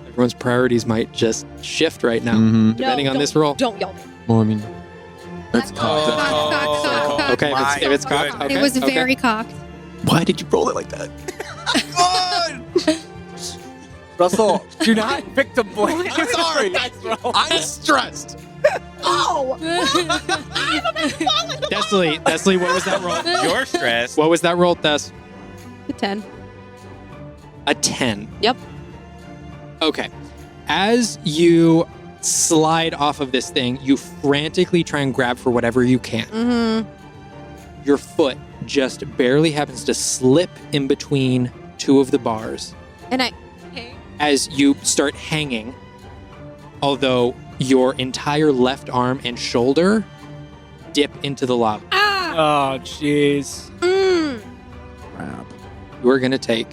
Everyone's priorities might just shift right now, Mm-hmm. depending on don't- this roll. Don't yell me. Well, I mean, that's cocked. That's Cock, cocked. cock, cock, cock. Okay, if it's My cocked. Okay, It was okay. very cocked. Why did you roll it like that? Russell, do not victim blame. I'm sorry. I'm stressed. Desley, what was that roll? You're stressed. What was that roll, Des? A 10. A 10. Yep. Okay. As you slide off of this thing, you frantically try and grab for whatever you can. Mm-hmm. Your foot just barely happens to slip in between two of the bars. And I. as you start hanging, although your entire left arm and shoulder dip into the lava. Oh, jeez. Crap. You are going to take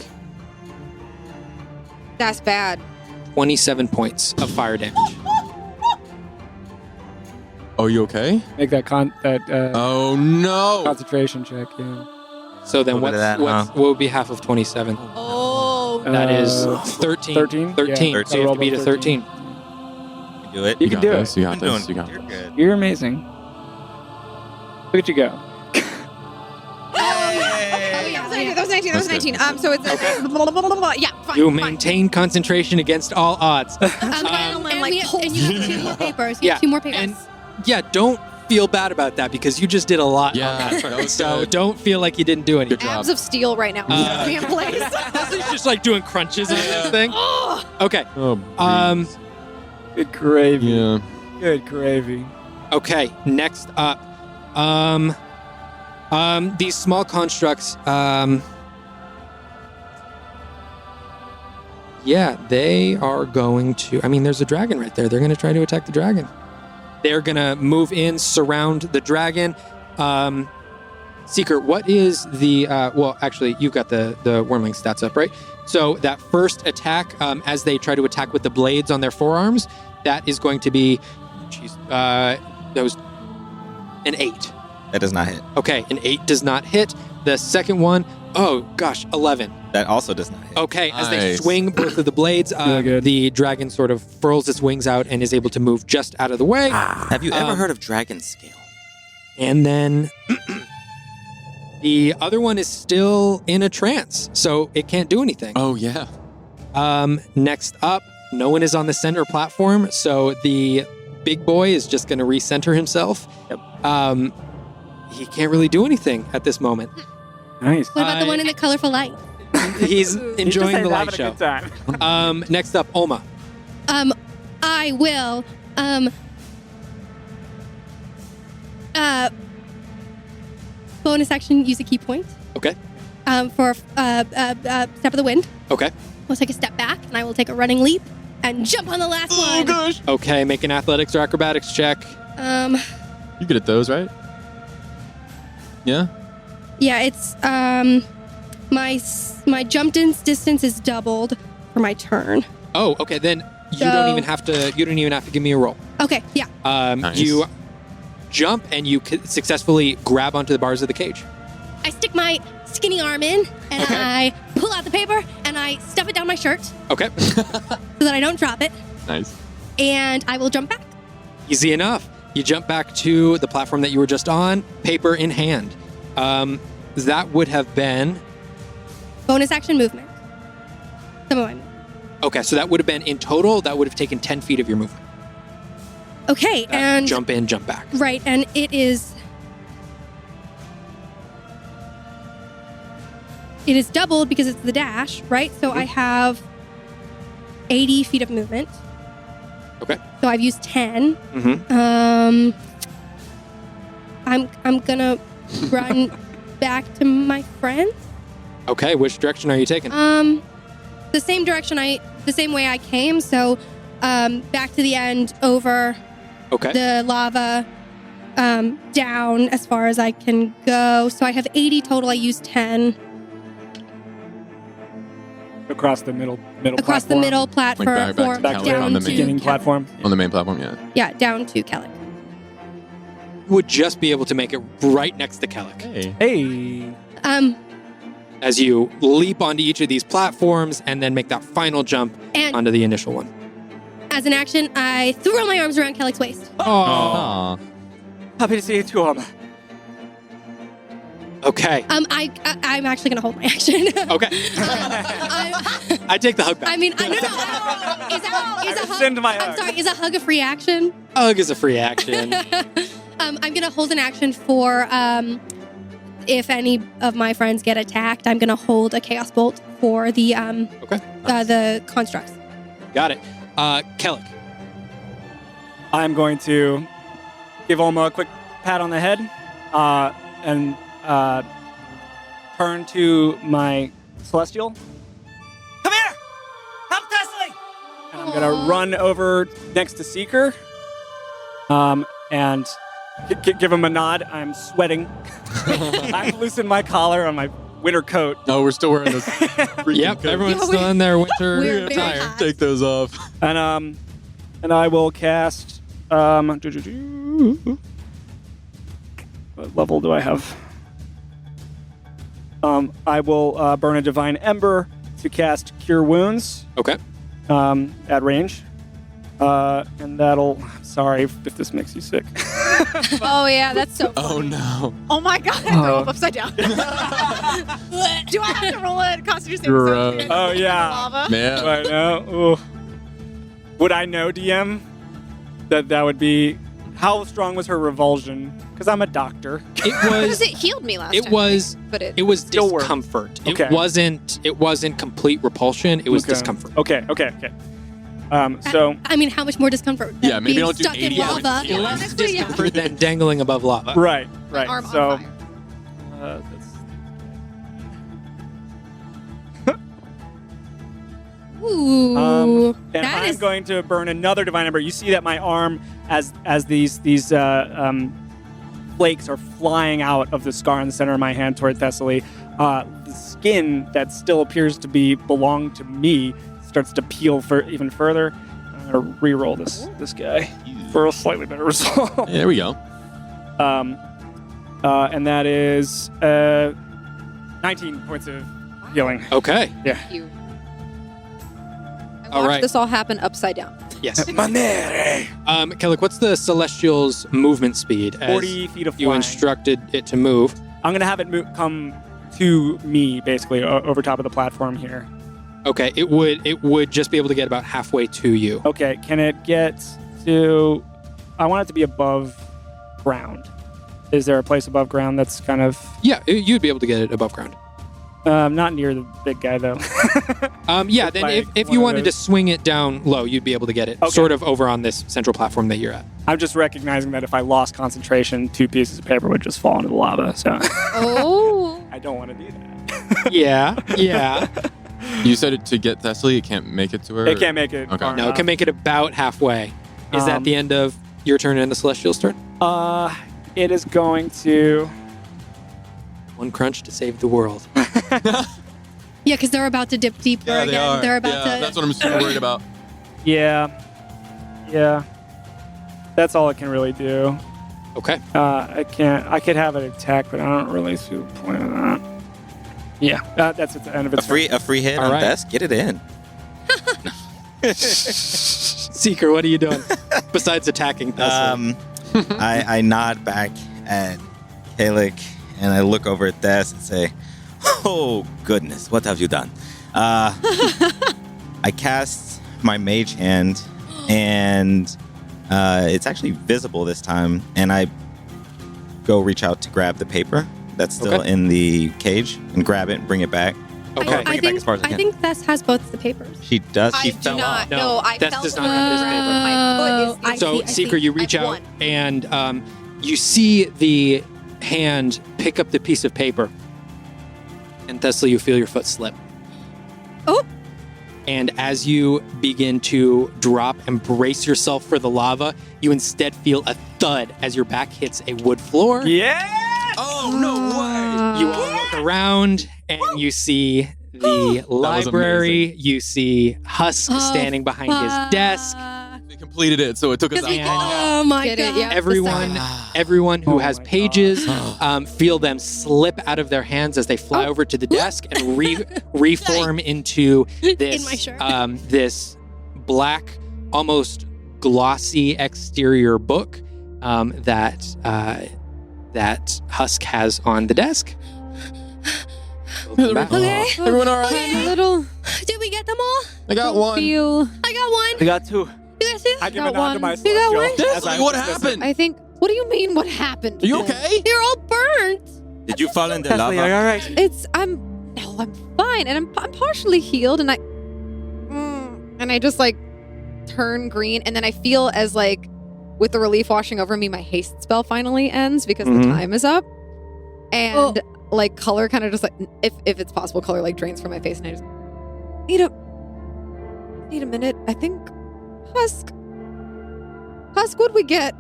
That's bad. 27 points of fire damage. Oh, you okay? Make that Oh no! concentration check. Yeah. So then Little bit of that, what would be half of 27? Oh. That is Uh, 13. 13? 13. Yeah, So you have to beat a 13. You do it. You You can got do this. it. You got You're this. You got You're this. good. You're amazing. Look at you go. That was 19. That was 19. So it's yeah, fine. You fine. maintain concentration against all odds. and and you have 2 more papers. You Yeah, have 2 more papers. and yeah, don't feel bad about that because you just did a lot. Yeah, that was So good. don't feel like you didn't do anything. Good job. Abs of steel right now. Damn place. He's just like doing crunches on this thing. Oh. Okay. Oh, Um, Good gravy. yeah. Good gravy. Okay. Next up, these small constructs. Yeah, they are going to. I mean, there's a dragon right there. They're going to try to attack the dragon. They're going to move in, surround the dragon. Seeker, what is the? Well, actually, you've got the wormling stats up, right? So that first attack, as they try to attack with the blades on their forearms, that is going to be, that was an 8. That does not hit. Okay, an 8 does not hit. The second one, oh gosh, 11. That also does not hit. Okay, as they Nice. swing both of the blades, Really good. the dragon sort of furls its wings out and is able to move just out of the way. Have you ever Um, heard of dragon scale? And then the other one is still in a trance, so it can't do anything. Oh yeah. Next up, no one is on the center platform, so the big boy is just going to recenter himself. Yep. He can't really do anything at this moment. Nice. What about the one in the colorful light? He's enjoying the light having show. a good time. Next up, Olma. I will bonus action, use a key point. Okay. For step of the wind. Okay. We'll take a step back, and I will take a running leap and jump on the last one. gosh. Okay, make an athletics or acrobatics check. You good at those, right? Yeah. Yeah, it's my jumped in distance is doubled for my turn. Oh, okay. Then you So- don't even have to give me a roll. Okay, yeah. Nice. You jump and you successfally grab onto the bars of the cage. I stick my skinny arm in, and Okay. I pull out the paper, and I stuff it down my shirt so Okay. that I don't drop it, Nice. and I will jump back. Easy enough. You jump back to the platform that you were just on, paper in hand. That would have been Bonus action movement. Some of mine. okay. So that would have been in total. That would have taken 10 feet of your movement. Okay, and Jump in, jump back. right, and it is doubled because it's the dash, right? So I have 80 feet of movement. Okay. So I've used 10. Mm-hmm. I'm gonna run back to my friends. Okay. Which direction are you taking? The same direction the same way I came. So, back to the end, over Okay. the lava, down as far as I can go. So I have 80 total. I used 10 Across the middle across the platform. middle platform, back to for- Back Kelly to down on the to main beginning Kelly. platform. On the main platform, yeah. Yeah, down to Kelly. Would just be able to make it right next to Kellic. Hey. Hey. As you leap onto each of these platforms and then make that final jump And onto the initial one. as an action, I throw my arms around Kellic's waist. Oh. Aw. Happy to see you too, Alma. Okay. I'm actually gonna hold my action. Okay. I take the hug back. I mean, no. Is a hug? Rescind my I'm hug. sorry. Is a hug a free action? Hug is a free action. I'm gonna hold an action for if any of my friends get attacked. I'm gonna hold a chaos bolt for the Okay. the constructs. Got it. Kellic. I'm going to give Olma a quick pat on the head and turn to my celestial. Come here! Help Tesla! I'm gonna run over next to Seeker, and give him a nod. I'm sweating. I've loosened my collar on my winter coat. Oh, we're still wearing this. Yep, everyone's still in their winter We're very attire. hot. Take those off. And I will cast. What level do I have? I will burn a divine ember to cast Cure Wounds Okay. at range, and that'll. Sorry if this makes you sick. Oh yeah, that's so. Oh Funny. no. Oh my god, I throw up upside down. Do I have to roll a Constitution saving throw? Gross. Oh, yeah. Lava? Man. I know. Ooh. Would I know, DM? That would be. How strong was her revulsion? Because I'm a doctor. It was. It healed me last It time. was. But it. It was Still works. discomfort. Okay. It wasn't complete repulsion. It was Okay. discomfort. Okay. So I mean, how much more discomfort? Yeah, maybe being don't do stuck in 80 lava. hours. It was honestly, yeah. discomfort than dangling above lava. right. My arm So on fire. Ooh, and that I'm is going to burn another divine ember. You see that my arm, as these flakes are flying out of the scar in the center of my hand toward Thessaly. The skin that still appears to belong to me starts to peel even further. I'm gonna re-roll this guy for a slightly better result. Yeah, there we go. And that is 19 points of healing. Okay. You. I All watched right. this all happen upside down. Yes. Manere. Kellic, what's the Celestial's movement speed? As 40 feet of you flying. instructed it to move. I'm gonna have it come to me, basically, over top of the platform here. Okay, it would just be able to get about halfway to you. Okay, can it get to... I want it to be above ground. Is there a place above ground that's kind of... Yeah, you'd be able to get it above ground. not near the big guy, though. Yeah, then Like if one you of wanted to those- swing it down low, you'd be able to get it Okay. sort of over on this central platform that you're at. I'm just recognizing that if I lost concentration, 2 pieces of paper would just fall into the lava, so Oh. I don't want to do that. Yeah. You said it to get Thessaly, it can't make it to her? It can't make it Okay. far No, it enough. can make it about halfway. Is that Um, the end of your turn and the Celestial's turn? It is going to... One crunch to save the world. yeah, because they're about to dip deeper Yeah, again. they are. They're about Yeah, to. that's what I'm super worried about. Yeah. That's all it can really do. Okay. I could have it attack, but I don't really see the point of that. Yeah, that's at the end of A its free hit All on right. desk. Get it in. Seeker, what are you doing besides attacking Thessaly? I nod back at Kalik and I look over at Des and say, "Oh goodness, what have you done?" I cast my mage hand, and it's actually visible this time. And I go reach out to grab the paper that's still Okay. in the cage and grab it and bring it back. Okay. Bring it back as far as I I can. think Thess has both the papers. She does. She I fell do not. off. No, No, I Tess fell does to not have this the paper. ground. My foot is. I So, see, I Seeker, see. you reach I've out won. and you see the hand pick up the piece of paper. And Thessaly, you feel your foot slip. Oh. And as you begin to drop and brace yourself for the lava, you instead feel a thud as your back hits a wood floor. Yeah! Oh, no way! You all look around and you see the library. You see Husk standing behind his desk. They completed it, so it took us Because we that could, long. oh my Get it, god. yeah. Everyone who Oh has my pages feel them slip out of their hands as they fly over to the desk and reform into this In my shirt. this black, almost glossy exterior book that Husk has on the desk. Welcome back. Okay. Everyone all right? A little. Did we get them all? I got one. Feel. I got one. I got 2. You guys see? I give got a nod to one. my You got one? celestial as Thessaly, I what dismiss it. happened? I think. What do you mean? What happened? Are you okay? You're all burnt. Did you fall in the Thessaly, lava? are you all right? I'm fine, and I'm partially healed, and I just like turn green, and then I feel as like with the relief washing over me, my haste spell finally ends because the Mhm. time is up, and like color kind of just like if it's possible, color like drains from my face, and I just need a Wait a minute. I think Husk, what'd we get?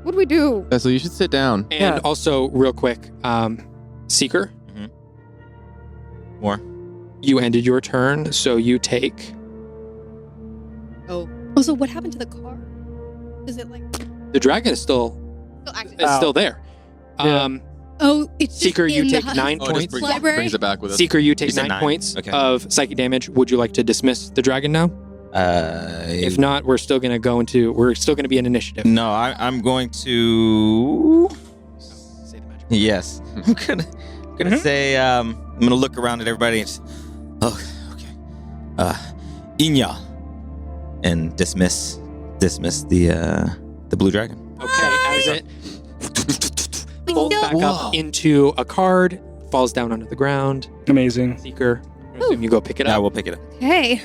What'd we do? So you should sit down. And Yeah. also, real quick, Seeker, More. you ended your turn, so you take Also, what happened to the car? Is it like? the dragon is still active. is Oh. still there. Yeah. Oh, it's just Seeker, you in take the 9 Oh, it just points. brings, Library? brings it back with us. Seeker, you take You said 9 9? points Okay. of psychic damage. Would you like to dismiss the dragon now? If not, we're still gonna be in initiative. No, I'm going to. Say the magic. Yes, I'm gonna say. I'm gonna look around at everybody and. Oh, okay. Inya, and dismiss the blue dragon. Okay, as it We folds know- back Whoa. up into a card, falls down onto the ground. Amazing. Seeker, I assume you go pick it I up. will pick it up. Hey,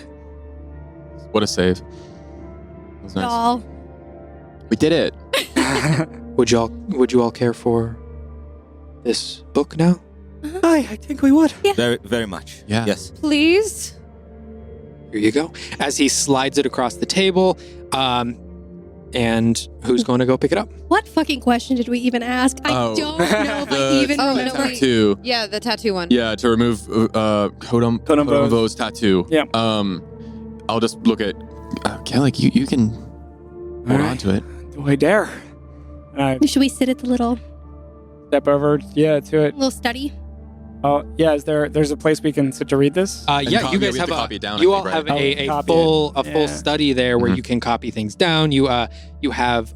What a save. That was nice. y'all. We did it. Would you all care for this book now? I think we would. Very, very much. Yeah. Yes. Please. Here you go. As he slides it across the table, and who's going to go pick it up? What fucking question did we even ask? I Oh. don't know if I The even Oh, remember. no, wait. tattoo. Yeah, the tattoo one. Yeah, to remove Kodumvo's tattoo. Yeah. I'll just look at Kelly. You can hold on to it. Do I dare? And I Should we sit at the little step over, to it. study? Oh, yeah. There's a place we can sit to read this? Yeah, And you we guys have have to copy it down, I you think, all right? have Oh, a copy full it. Yeah. study there where Mhm. you can copy things down. You have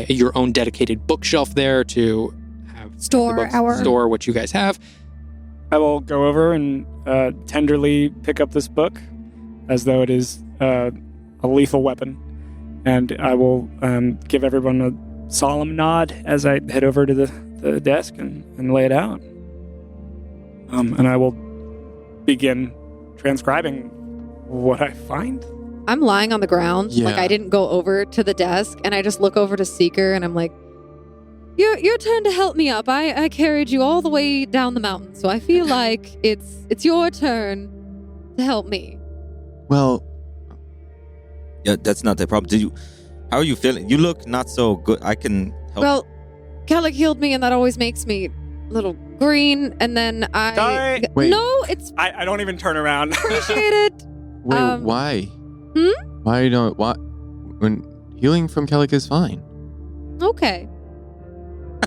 your own dedicated bookshelf there to have Store the books, our- store what you guys have. I will go over and tenderly pick up this book as though it is a lethal weapon. And I will give everyone a solemn nod as I head over to the desk and lay it out. And I will begin transcribing what I find. I'm lying on the ground. Like Yeah. I didn't go over to the desk, and I just look over to Seeker, and I'm like, "Your turn to help me up. I carried you all the way down the mountain, so I feel like it's your turn to help me." Well, Yeah, that's not the problem. How are you feeling? You look not so good. I can help. Well, Kellic healed me, and that always makes me a little green. And then Die. Wait. No, it's I don't even turn around. appreciate it. wait, why? Why don't why? When healing from Kellic is fine. Okay.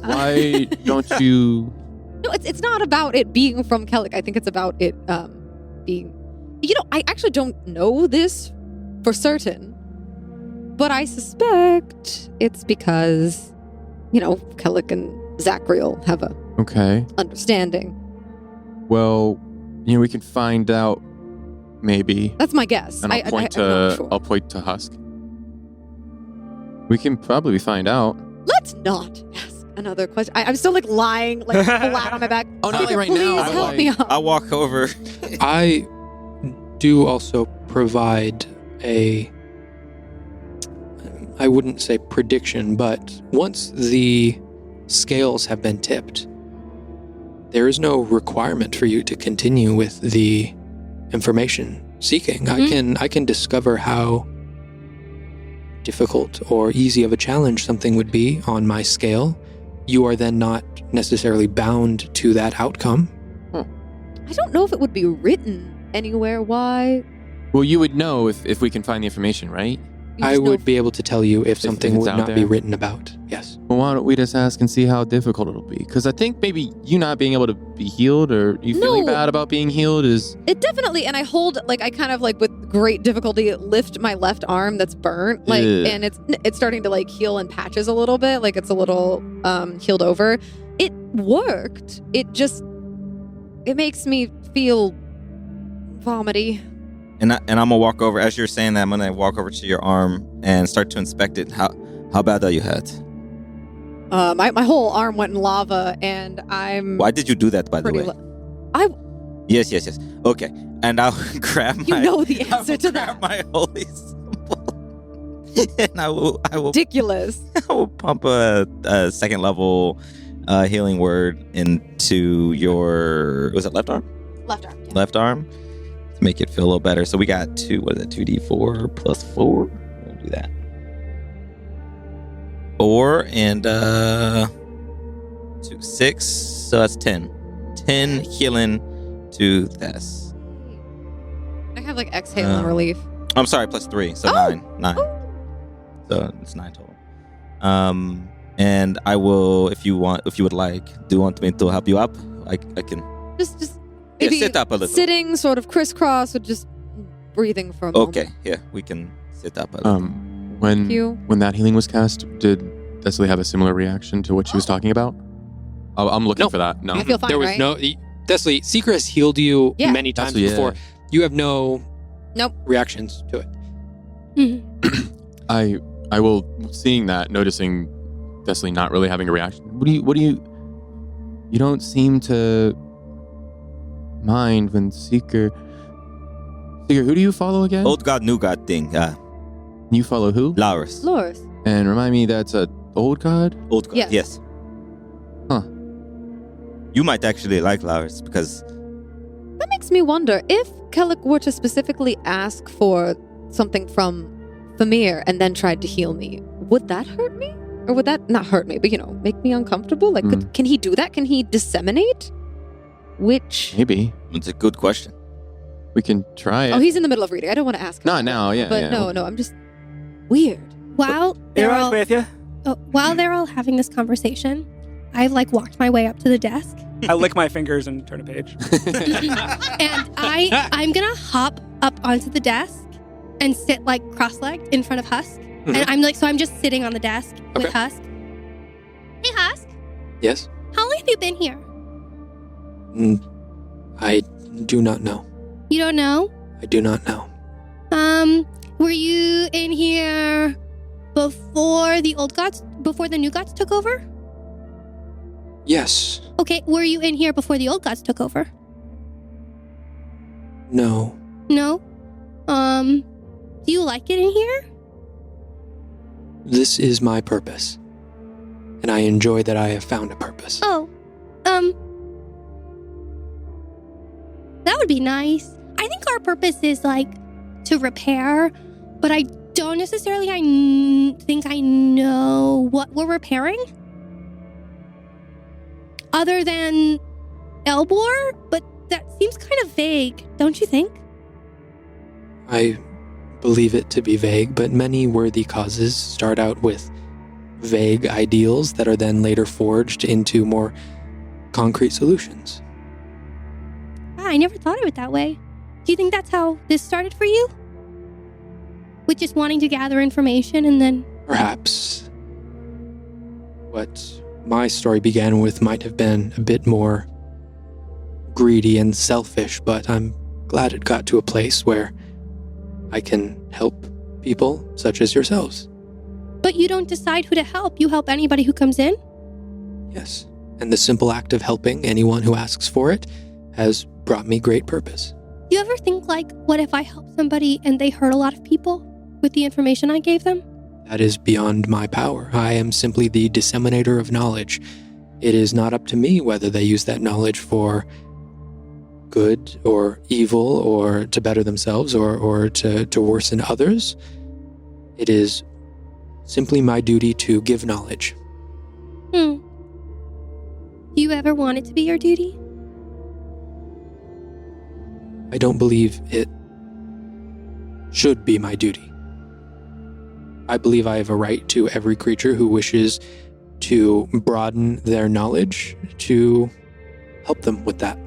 Why don't you? No, it's not about it being from Kellic. I think it's about it being. I actually don't know this for certain, but I suspect it's because, Kellic and Zachriel have a Okay. understanding. Well, we can find out. Maybe. That's my guess. And I'll point I'm not to sure. I'll point to Husk. We can probably find out. Let's not ask another question. I'm still lying, flat on my back. Oh, not like right Please now, help but me like- up. I'll walk over. I do also provide I wouldn't say prediction, but once the scales have been tipped, there is no requirement for you to continue with the information seeking. I can discover how difficult or easy of a challenge something would be on my scale. You are then not necessarily bound to that outcome. I don't know if it would be written anywhere. Why? Well, you would know if we can find the information, right? You I just know would be able to tell you if something it's would out not be there. written about. Yes. Well, why don't we just ask and see how difficult it'll be? Because I think maybe you not being able to be healed or you feeling No. bad about being healed is. It definitely, and I hold, I kind of with great difficulty lift my left arm that's burnt, Ugh. and it's starting to heal in patches a little bit, it's a little healed over. It worked. It makes me feel vomity. And I'm gonna walk over as you're saying that. I'm gonna walk over to your arm and start to inspect it. How bad are you hurt? My whole arm went in lava, and I'm Why did you do that, by the pretty. way? Yes. Okay, and I'll grab You my. know the I answer will to grab that. my holy symbol, and I will Ridiculous. I will pump a second level healing word into your. Was it left arm? Left arm. Yeah. Left arm. to make it feel a little better. So we got 2d4 plus 4. We'll do that. 4 and 2, 6. So that's 10. 10 healing to Thess. I have like exhale and relief. I'm sorry, plus 3. So 9. 9. So it's 9 total. And I will, if you would like, do you want me to help you up? I can. Just Yeah, sit up a little. Sitting sort of crisscross or just breathing for a moment. Okay, yeah, we can sit up a little. When that healing was cast, did Thessaly have a similar reaction to what she was talking about? I'm looking for that. No. I feel fine, There was right? no... Thessaly, Seeker has healed you Yeah. many times Absolutely, before. You have no Nope. reactions to it. Mhm. I will, seeing that, noticing Thessaly not really having a reaction. What do you don't seem to mind when Seeker, who do you follow again? Old God, new God thing. You follow who? Laurus. Loris. And remind me, that's a old god? Old God. Yes. Yes. Huh. You might actually like Laurus because That makes me wonder if Kellic were to specifically ask for something from Famir and then tried to heal me, would that hurt me? Or would that not hurt me, but make me uncomfortable? Like, can he do that? Can he disseminate? Which? Maybe. it's a good question. We can try it. Oh, he's in the middle of reading. I don't want to ask him. Not now, yeah. But yeah. no, I'm just weird. While You're they're right all with you. while they're all having this conversation, I've walked my way up to the desk, I lick my fingers and turn a page. and I'm gonna hop up onto the desk and sit cross-legged in front of Husk, and I'm just sitting on the desk with Okay. Husk. Hey Husk, Yes? how long have you been here? I do not know. You don't know? I do not know. Were you in here before the new gods took over? Yes. Okay, were you in here before the old gods took over? No. No? Do you like it in here? This is my purpose. And I enjoy that I have found a purpose. Oh, that would be nice. I think our purpose is to repair, but I don't necessarily think I know what we're repairing. Other than Elbor, but that seems kind of vague, don't you think? I believe it to be vague, but many worthy causes start out with vague ideals that are then later forged into more concrete solutions. I never thought of it that way. Do you think that's how this started for you? With just wanting to gather information and then... Perhaps what my story began with might have been a bit more greedy and selfish, but I'm glad it got to a place where I can help people such as yourselves. But you don't decide who to help. You help anybody who comes in? Yes, and the simple act of helping anyone who asks for it has brought me great purpose. Do you ever think, what if I help somebody and they hurt a lot of people with the information I gave them? That is beyond my power. I am simply the disseminator of knowledge. It is not up to me whether they use that knowledge for good or evil or to better themselves or to worsen others. It is simply my duty to give knowledge. Do you ever want it to be your duty? I don't believe it should be my duty. I believe I have a right to every creature who wishes to broaden their knowledge to help them with that.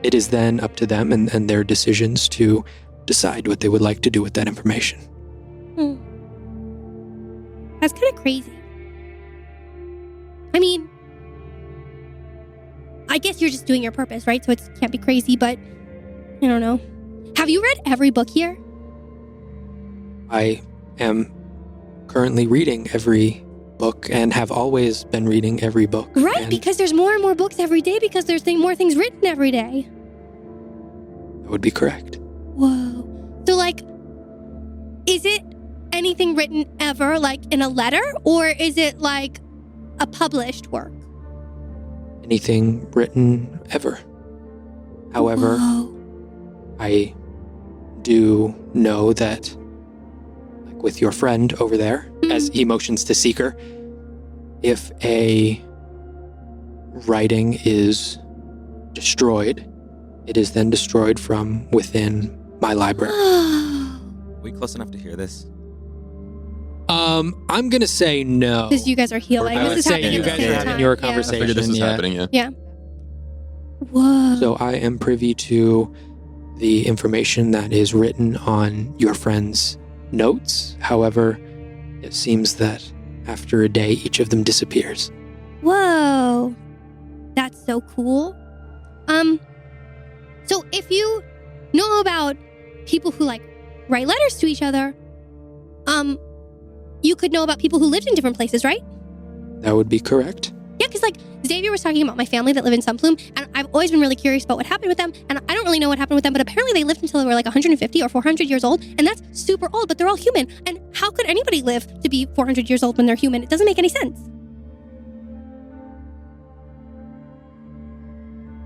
It is then up to them and their decisions to decide what they would like to do with that information. That's kind of crazy. I mean, I guess you're just doing your purpose, right? So it can't be crazy, but I don't know. Have you read every book here? I am currently reading every book and have always been reading every book. Right, And because there's more and more books every day because there's more things written every day. that would be correct. Whoa. So, is it anything written ever, in a letter? Or is it, a published work? Anything written ever. However, Whoa. I do know that, like with your friend over there, as he motions to Seeker, if a writing is destroyed, it is then destroyed from within my library. Are we close enough to hear this? I'm gonna say no. Because you guys are healing. I This would is say happening you at the guys same are time. having your I conversation. figured this was happening, yeah. Whoa. So I am privy to the information that is written on your friend's notes. However, it seems that after a day, each of them disappears. Whoa. That's so cool. So if you know about people who like write letters to each other, you could know about people who lived in different places, right? That would be correct. Yeah, because like Xavier was talking about my family that live in Sunplume, and I've always been really curious about what happened with them, and I don't really know what happened with them, but apparently they lived until they were like 150 or 400 years old, and that's super old, but they're all human. And how could anybody live to be 400 years old when they're human? It doesn't make any sense.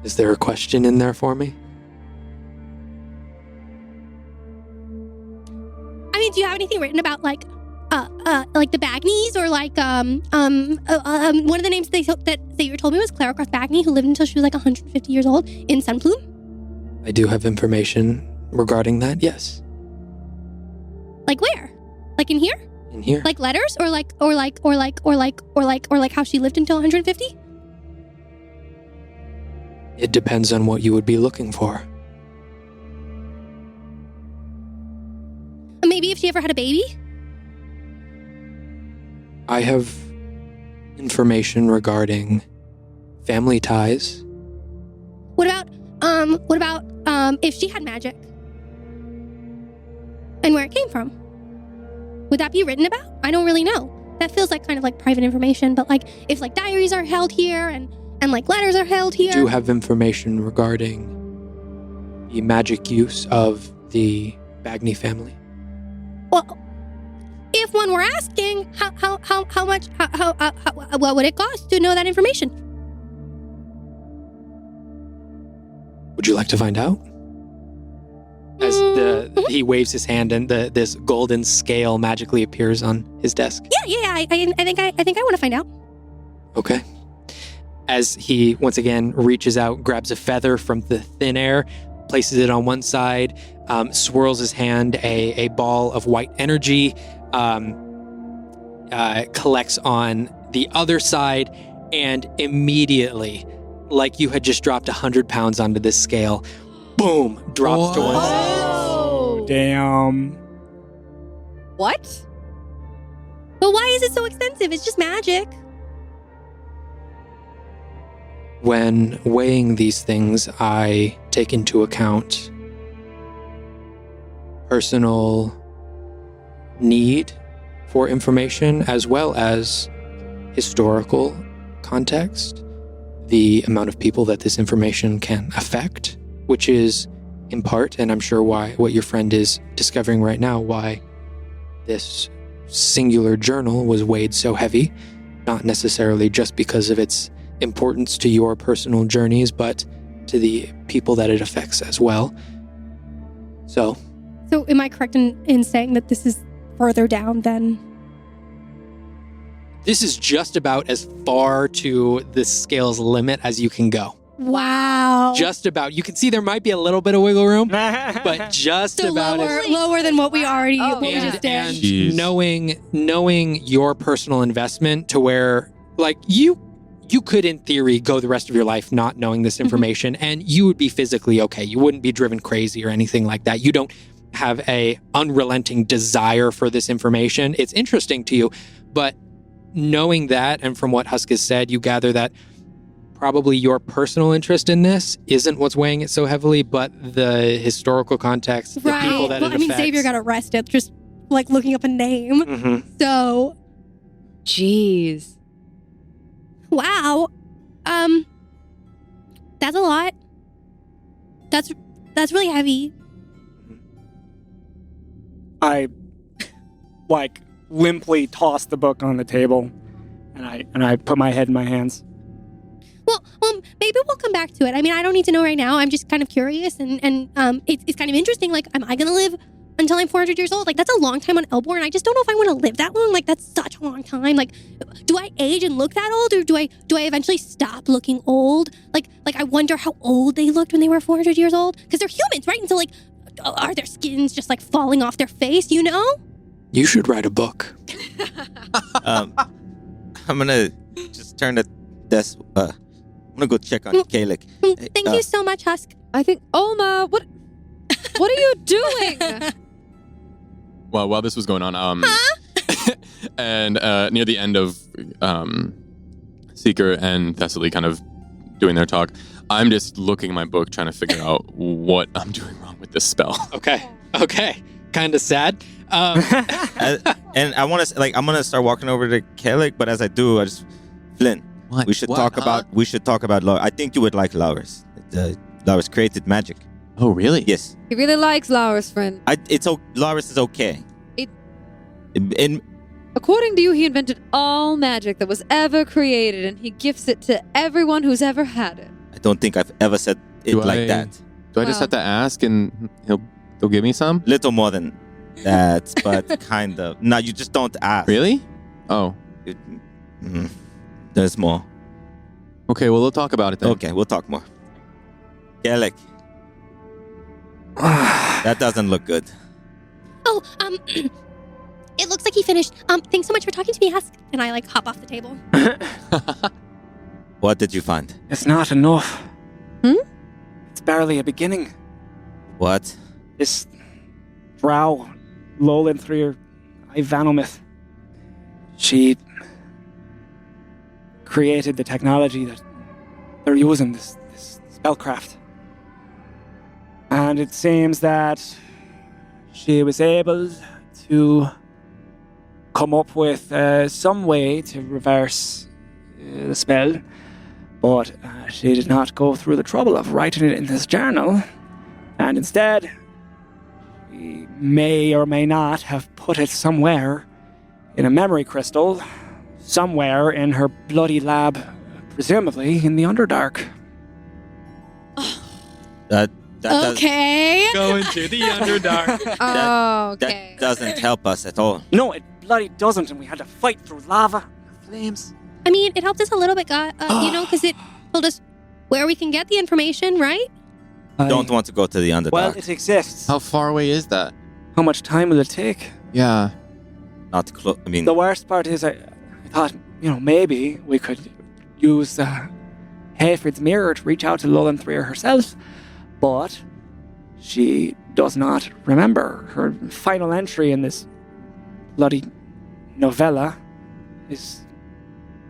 Is there a question in there for me? I mean, do you have anything written about like the Bagneys or like one of the names that Xavier told me was Clara Cross Bagney, who lived until she was like 150 years old in Sunplume? I do have information regarding that, yes. Like where? Like in here? In here. Like letters or like how she lived until 150? It depends on what you would be looking for. Maybe if she ever had a baby? I have information regarding family ties. What about if she had magic? And where it came from? Would that be written about? I don't really know. That feels like kind of like private information, but like if like diaries are held here and like letters are held here. I do have information regarding the magic use of the Bagney family. Well, if one were asking, how much, what would it cost to know that information? Would you like to find out? As he waves his hand and this golden scale magically appears on his desk. Yeah. I think I want to find out. Okay. As he once again reaches out, grabs a feather from the thin air, places it on one side, swirls his hand, a ball of white energy collects on the other side, and immediately, like you had just dropped 100 pounds onto this scale, boom, drops to one side. Oh, damn. What? But why is it so expensive? It's just magic. When weighing these things, I take into account personal need for information as well as historical context, the amount of people that this information can affect, which is in part, and I'm sure why what your friend is discovering right now, why this singular journal was weighed so heavy, not necessarily just because of its importance to your personal journeys, but to the people that it affects as well. So am I correct in saying that this is further down than... this is just about as far to the scale's limit as you can go. Wow. Just about. You can see there might be a little bit of wiggle room, but just So about lower than what we what we and, just did. and Jeez. knowing your personal investment to where, like, you could in theory go the rest of your life not knowing this information, and you would be physically okay. You wouldn't be driven crazy or anything like that. You don't have a unrelenting desire for this information. It's interesting to you, but knowing that, and from what Husk has said, you gather that probably your personal interest in this isn't what's weighing it so heavily, but the historical context, the people that it affects. Xavier got arrested just like looking up a name. Mhm. So, Jeez. wow. That's a lot. That's really heavy. I like limply toss the book on the table, and I put my head in my hands. Well, maybe we'll come back to it. I mean, I don't need to know right now. I'm just kind of curious, and it's kind of interesting. Like, am I going to live until I'm 400 years old? Like, that's a long time on Elbor, and I just don't know if I want to live that long. Like, that's such a long time. Like, do I age and look that old, or do I eventually stop looking old? Like I wonder how old they looked when they were 400 years old, because they're humans, right? And so, like, are their skins just like falling off their face? You know? You should write a book. I'm gonna just turn the desk. I'm gonna go check on Kalik. Thank you so much, Husk. I think, Olma, what are you doing? Well, while this was going on, and near the end of Seeker and Thessaly kind of doing their talk, I'm just looking at my book, trying to figure out what I'm doing wrong with this spell. Okay. Kind of sad. And I want to I'm gonna start walking over to Kalik, but as I do, I just Flynn. What? We should talk about Laura. I think you would like Lauris. Lauris created magic. Oh, really? Yes. He really likes Lauris, friend. Lauris is okay. According to you, he invented all magic that was ever created, and he gifts it to everyone who's ever had it. I don't think I've ever said it like that. Do I just have to ask and he'll give me some? Little more than that, but kind of. No, you just don't ask. Really? Oh. There's more. Okay, well, we'll talk about it then. Okay, we'll talk more. Kalik. That doesn't look good. Oh, it looks like he finished. Thanks so much for talking to me, Husk. And I like hop off the table. What did you find? It's not enough. It's barely a beginning. What? This drow, Lowland 3 Ivanomyth, she created the technology that they're using, this spellcraft. And it seems that she was able to come up with some way to reverse the spell, but she did not go through the trouble of writing it in this journal, and instead she may or may not have put it somewhere in a memory crystal, somewhere in her bloody lab, presumably in the Underdark. That Okay. Go into the Underdark. Okay. That doesn't help us at all. No, it bloody doesn't, and we had to fight through lava and flames. I mean, it helped us a little bit, because it told us where we can get the information, right? Don't want to go to the Underdark. Well, it exists. How far away is that? How much time will it take? Yeah. Not close. I mean, The worst part is I thought, maybe we could use Hayfrid's mirror to reach out to Lowland 3 herself, but she does not remember. Her final entry in this bloody novella is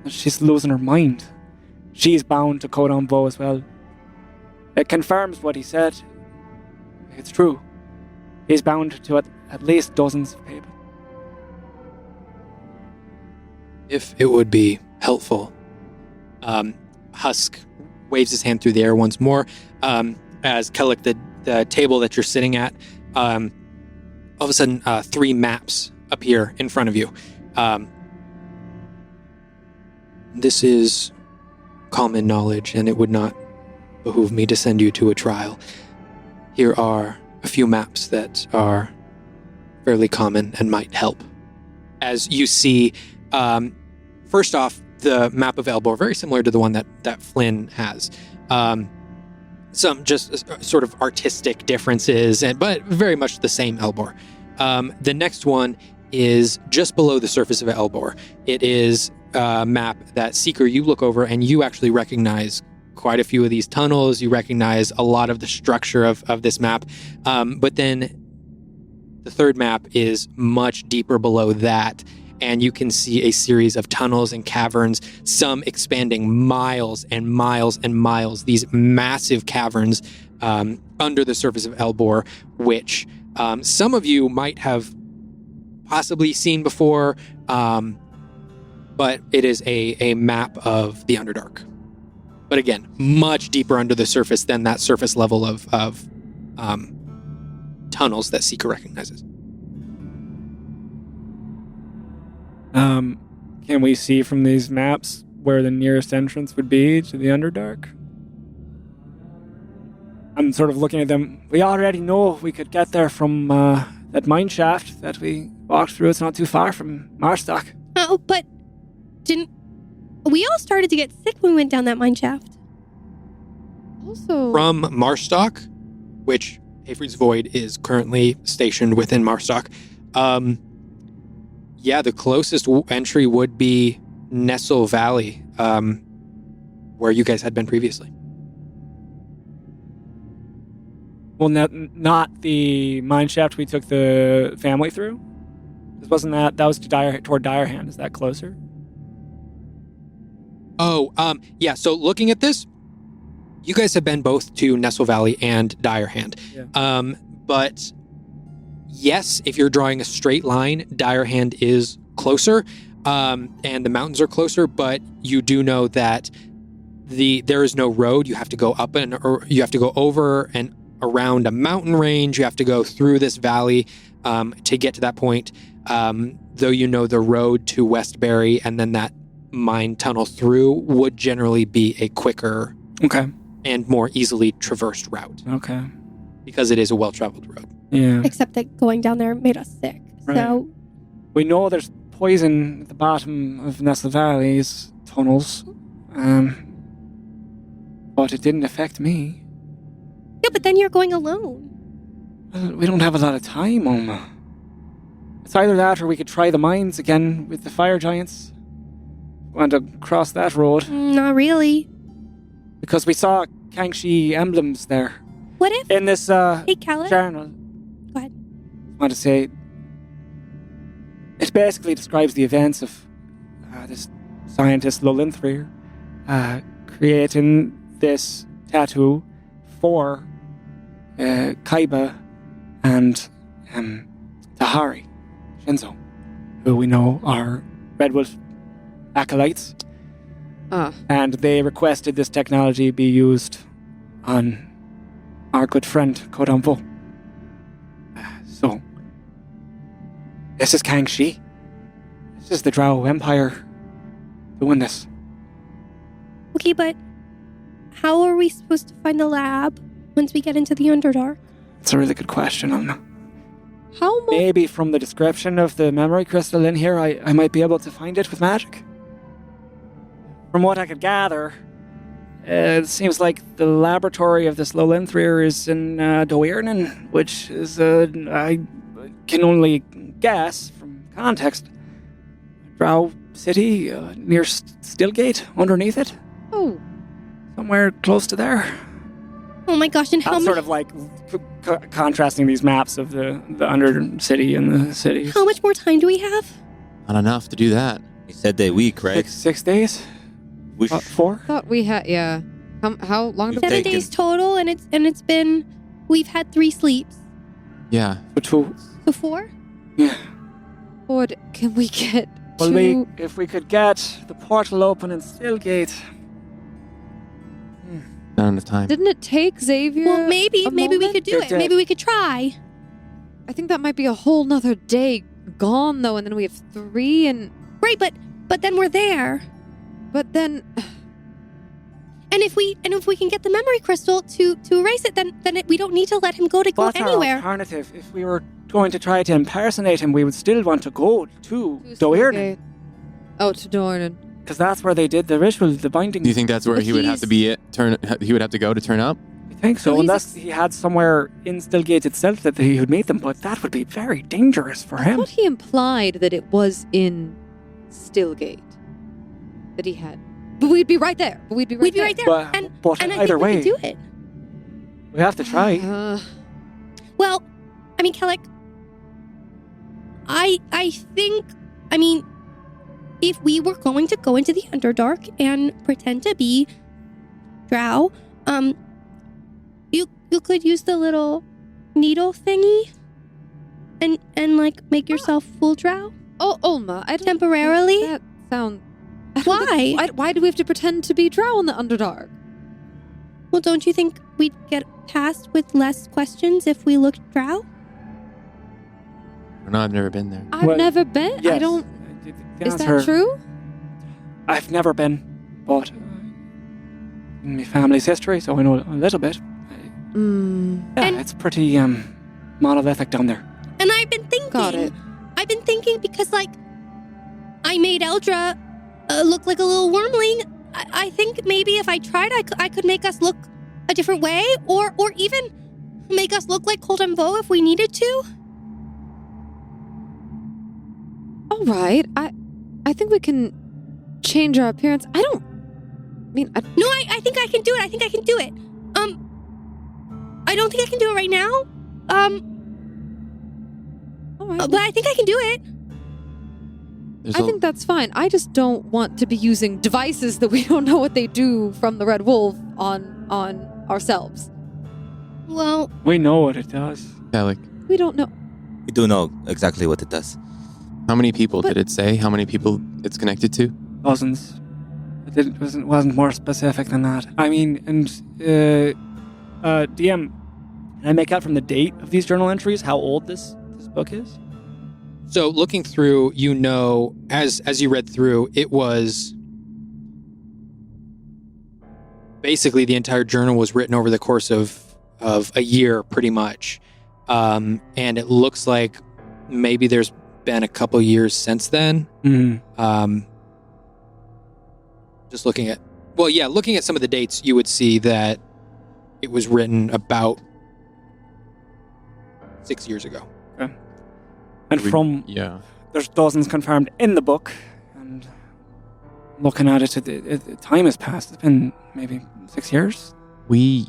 she's losing her mind. She's bound to Codon Bow as well. It confirms what he said. It's true. He's bound to at least dozens of people. If it would be helpful. Husk waves his hand through the air once more. As Kellic, the table that you're sitting at, all of a sudden 3 maps appear in front of you. This is common knowledge, and it would not behoove me to send you to a trial. Here are a few maps that are fairly common and might help. As you see, first off, the map of Elbor, very similar to the one that Flynn has. Some just sort of artistic differences, but very much the same Elbor. The next one is just below the surface of Elbor. It is a map that, Seeker, you look over and you actually recognize quite a few of these tunnels. You recognize a lot of the structure of this map. But then the third map is much deeper below that, and you can see a series of tunnels and caverns, some expanding miles and miles and miles, these massive caverns under the surface of Elbor, which some of you might have possibly seen before, but it is a map of the Underdark. But again, much deeper under the surface than that surface level of tunnels that Seeker recognizes. Can we see from these maps where the nearest entrance would be to the Underdark? I'm sort of looking at them. We already know we could get there from that mine shaft that we walked through. It's not too far from Marstock. Oh, but didn't we all started to get sick when we went down that mine shaft? Also, From Marstock, which Avery's Void is currently stationed within Marstock. Yeah, the closest entry would be Nestle Valley, where you guys had been previously. Well, not the mine shaft we took the family through. Wasn't that was toward Direhand? Is that closer? Oh, yeah. So looking at this, you guys have been both to Nestle Valley and Direhand. Yeah. But yes, if you're drawing a straight line, Direhand is closer, and the mountains are closer. But you do know that there is no road. You have to go up or you have to go over and around a mountain range. You have to go through this valley to get to that point. Though you know the road to Westbury and then that mine tunnel through would generally be a quicker Okay. and more easily traversed route Okay. because it is a well-traveled road. Yeah. Except that going down there made us sick. Right. So We know there's poison at the bottom of Nestle Valley's tunnels, but it didn't affect me. yeah, but then you're going alone. Well, we don't have a lot of time, Oma. It's either that or we could try the mines again with the fire giants. Want to cross that road? Not really. Because we saw Kangxi emblems there. What if? In this Hey, Callum. journal. Go ahead. I want to say it basically describes the events of this scientist Lolinthrir creating this tattoo for Kaiba and Tahari Shinzo, who we know are Redwood acolytes, and they requested this technology be used on our good friend Kodampo. So, this is Kangxi. This is the Drow Empire doing this. Okay, but how are we supposed to find the lab once we get into the Underdark? It's a really good question, Alma. how much? Maybe from the description of the memory crystal in here, I might be able to find it with magic. From what I could gather, it seems like the laboratory of this Lolinthrir is in Doirnan, which is, I can only guess from context, Drow City near Stillgate, underneath it. Oh, Somewhere close to there. Oh my gosh! And how I'm sort of like contrasting these maps of the Undercity and the city. how much more time do we have? Not enough to do that. You said they weak, right? 6 days? We 4? thought we had. Yeah. How long did We've 7 taken- days total, and it's been we've had 3 sleeps. Yeah. Two. So 4. Yeah. Lord, can we get Well, to? if we could get the portal open in Stillgate. Not enough time. Didn't it take Xavier? Well, maybe a we moment? could do It it. did. Maybe we could try. I think that might be a whole nother day gone though, and then we have 3, and Right, but then we're there. but then And if we can get the memory crystal to erase it, then we don't need to let him go What's our anywhere. alternative? If we were going to try to impersonate him, we would still want to go to Doirnan. Oh, to Doirnan. Because that's where they did the ritual, the binding. Do you think that's where But he would have to be? He would have to go to turn up. I think so, So he's unless he had somewhere in Stillgate itself that he would meet them, but that would be very dangerous for I him. thought he implied that it was in Stillgate that he had. But we'd be right there. We'd be right there. But, And I either think way, we can do it. we have to try. Well, I mean, Kellic, I think, I mean, if we were going to go into the Underdark and pretend to be Drow, you could use the little needle thingy and like make yourself full Drow Oh, Ulma, I don't temporarily. think that sound. Why? Why do we have to pretend to be Drow in the Underdark? Well, don't you think we'd get past with less questions if we looked Drow? No, I've never been there. I've Well, never been. Yes. I don't. The Is answer- that true? I've never been, but in my family's history, so I know a little bit. Yeah, it's pretty monolithic down there. And I've been thinking. Got it. I've been thinking because, like, I made Eldra look like a little wormling. I think maybe if I tried, I could make us look a different way, or even make us look like Colt and Vo if we needed to. All right. I think we can change our appearance. I think I can do it. I think I can do it. I don't think I can do it right now. All right. But I think I can do it. There's I think that's fine. I just don't want to be using devices that we don't know what they do from the Red Wolf on ourselves. Well, We know what it does. Alec, We don't know. We do know exactly what it does. how many people But- did it say? How many people it's connected to? Dozens. It wasn't more specific than that. I mean, and DM, can I make out from the date of these journal entries how old this book is? So looking through, you know, as you read through, it was basically the entire journal was written over the course of a year, pretty much. And it looks like maybe there's been a couple years since then. Just looking at some of the dates, you would see that it was written about 6 years ago. And from Yeah. there's dozens confirmed in the book, and looking at it, time has passed. It's been maybe 6 years. We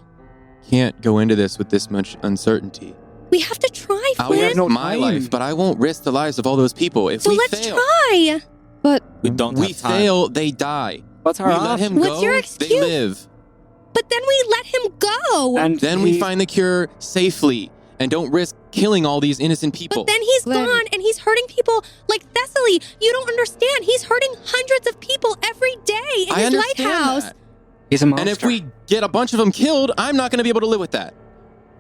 can't go into this with this much uncertainty. we have to try, I'll Flynn. risk no my time. life, but I won't risk the lives of all those people. If So we let's fail, try. But We don't we have time. fail, they die. What's our We let option? him What's go, your they excuse? live. But then we let him go. And Then we find the cure safely and don't risk killing all these innocent people. But then he's Glenn. gone and he's hurting people like Thessaly. You don't understand. He's hurting hundreds of people every day in I his understand lighthouse. that. He's a monster. And if we get a bunch of them killed, I'm not going to be able to live with that.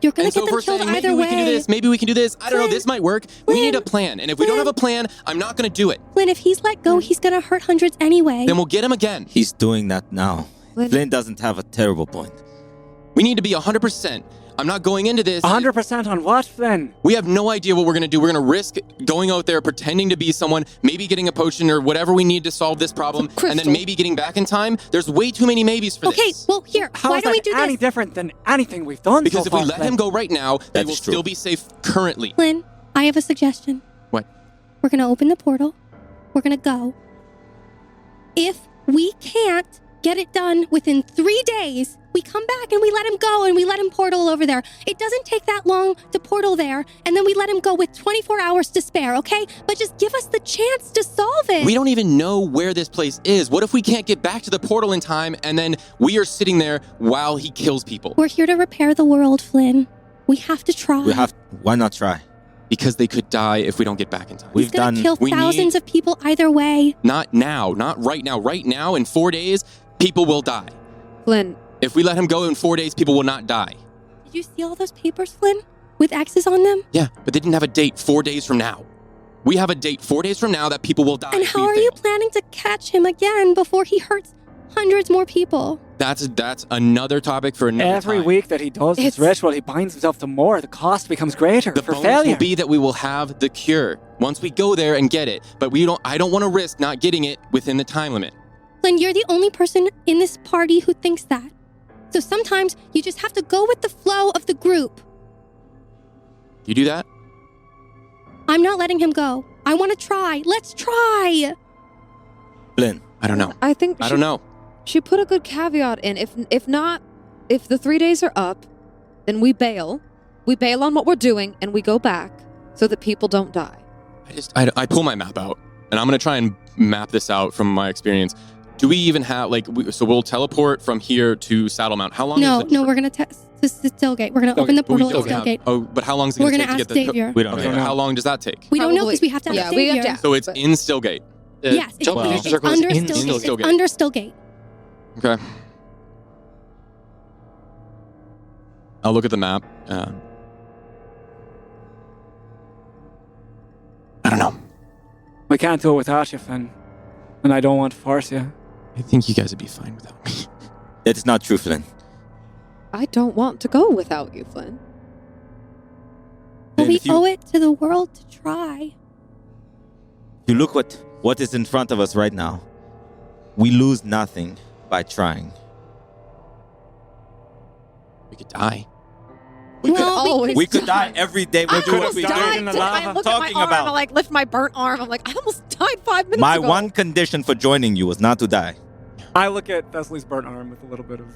You're going And to so get if them we're killed saying either maybe way. we can do this, maybe we can do this, I don't know, Flynn. this might work. We need a Flynn. plan. And if we don't have a plan, I'm not going to do it. Flynn, if he's let go, he's going to hurt hundreds anyway. Then we'll get him again. He's doing that now. Flynn- Flynn doesn't have a terrible point. We need to be 100%. I'm not going into this. 100% on what, Flynn? We have no idea what we're going to do. We're going to risk going out there, pretending to be someone, maybe getting a potion or whatever we need to solve this problem, and then Crystal. maybe getting back in time. There's way too many maybes for Okay, this. well, here, How why is don't we that do any this? different than anything we've done Because so if we far, let Flynn? him go right now, they That's will true. still be safe currently. Flynn, I have a suggestion. What? We're going to open the portal. We're going to go. If we can't get it done within 3 days, we come back and we let him go and we let him portal over there. It doesn't take that long to portal there, and then we let him go with 24 hours to spare, okay? But just give us the chance to solve it. We don't even know where this place is. What if we can't get back to the portal in time and then we are sitting there while he kills people? We're here to repair the world, Flynn. We have to try. Why not try? Because they could die if we don't get back in time. We've He's gonna done. kill we thousands need- of people either way. Not now, not right now. Right now, in 4 days, people will die. Flynn, If we let him go in 4 days, people will not die. Did you see all those papers, Flynn? With X's on them? Yeah, but they didn't have a date 4 days from now. We have a date 4 days from now that people will die. And if how we are you fail. planning to catch him again before he hurts hundreds more people? That's another topic for another Every time. week that he does this It's- ritual, he binds himself to more. The cost becomes greater The for bonus failure. will be that we will have the cure once we go there and get it. But I don't want to risk not getting it within the time limit. Flynn, you're the only person in this party who thinks that. So sometimes you just have to go with the flow of the group. You do that? I'm not letting him go. I want to try. Let's try. Flynn, I don't know. I think I don't know. she put a good caveat in. If not, if the 3 days are up, then we bail. We bail on what we're doing and we go back so that people don't die. I pull my map out and I'm going to try and map this out from my experience. Do we even have, so we'll teleport from here to Saddle Mount. How long No, is it? no, we're going to Stillgate. We're going to open the But we portal at don't have- Stillgate. Oh, but how long is it We're going to going take to to ask get the... Savior. we don't Okay, know. how long does that take? We don't know Probably. because we have to have Yeah, a we have Savior. to ask. So it's But- in Stillgate. Yes, it's, teleportation it's circle is under in Stillgate. Stillgate. It's under Stillgate. Okay. I'll look at the map. I don't know. We can't do it without you, Flynn. And I don't want to force you. I think you guys would be fine without me. It's not true, Flynn. I don't want to go without you, Flynn. But Then we if you- owe it to the world to try. You look what is in front of us right now. We lose nothing by trying. We could die. We could die every day. I We do what almost we died died. in the do. I lava. look at my Talking arm. about. I like lift my burnt arm. I'm like, I almost died 5 minutes My ago. one condition for joining you was not to die. I look at Thessaly's burnt arm with a little bit of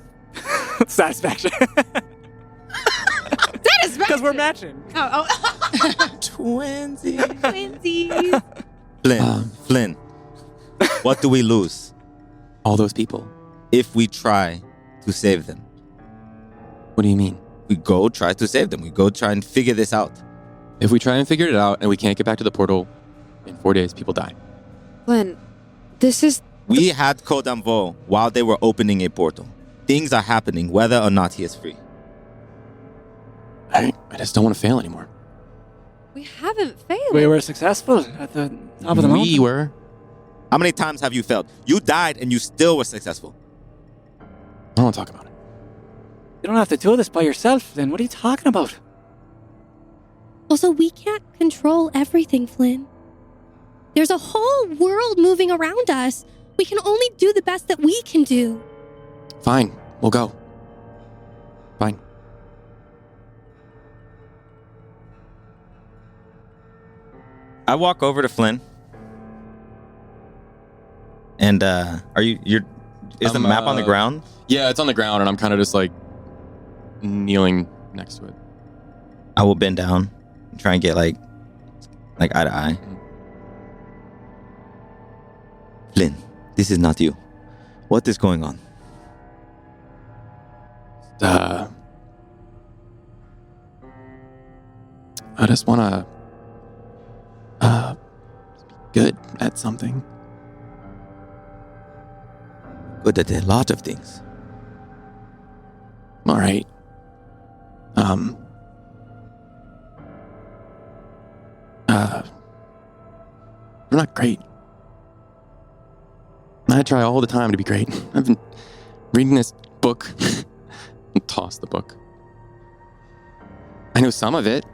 satisfaction. Because we're matching. Oh. Twinsies. Twinsies. Flynn. What do we lose All those people. if we try to save them? What do you mean? We go try to save them. We go try and figure this out. If we try and figure it out and we can't get back to the portal, in 4 days, people die. Flynn, this is We had Kodamvo while they were opening a portal. Things are happening whether or not he is free. I just don't want to fail anymore. we haven't failed. We were successful at the top of the mountain. We were. How many times have you failed? You died and you still were successful. I don't want to talk about it. You don't have to do this by yourself, then. What are you talking about? Also, we can't control everything, Flynn. There's a whole world moving around us. We can only do the best that we can do. Fine. We'll go. Fine. I walk over to Flynn. And is the map on the ground? Yeah, it's on the ground, and I'm kind of just like kneeling next to it. I will bend down and try and get like eye to eye. Flynn, this is not you. What is going on? I just want to be good at something. Good at a lot of things. All right. I'm not great. I try all the time to be great. I've been reading this book and toss the book. I know some of it,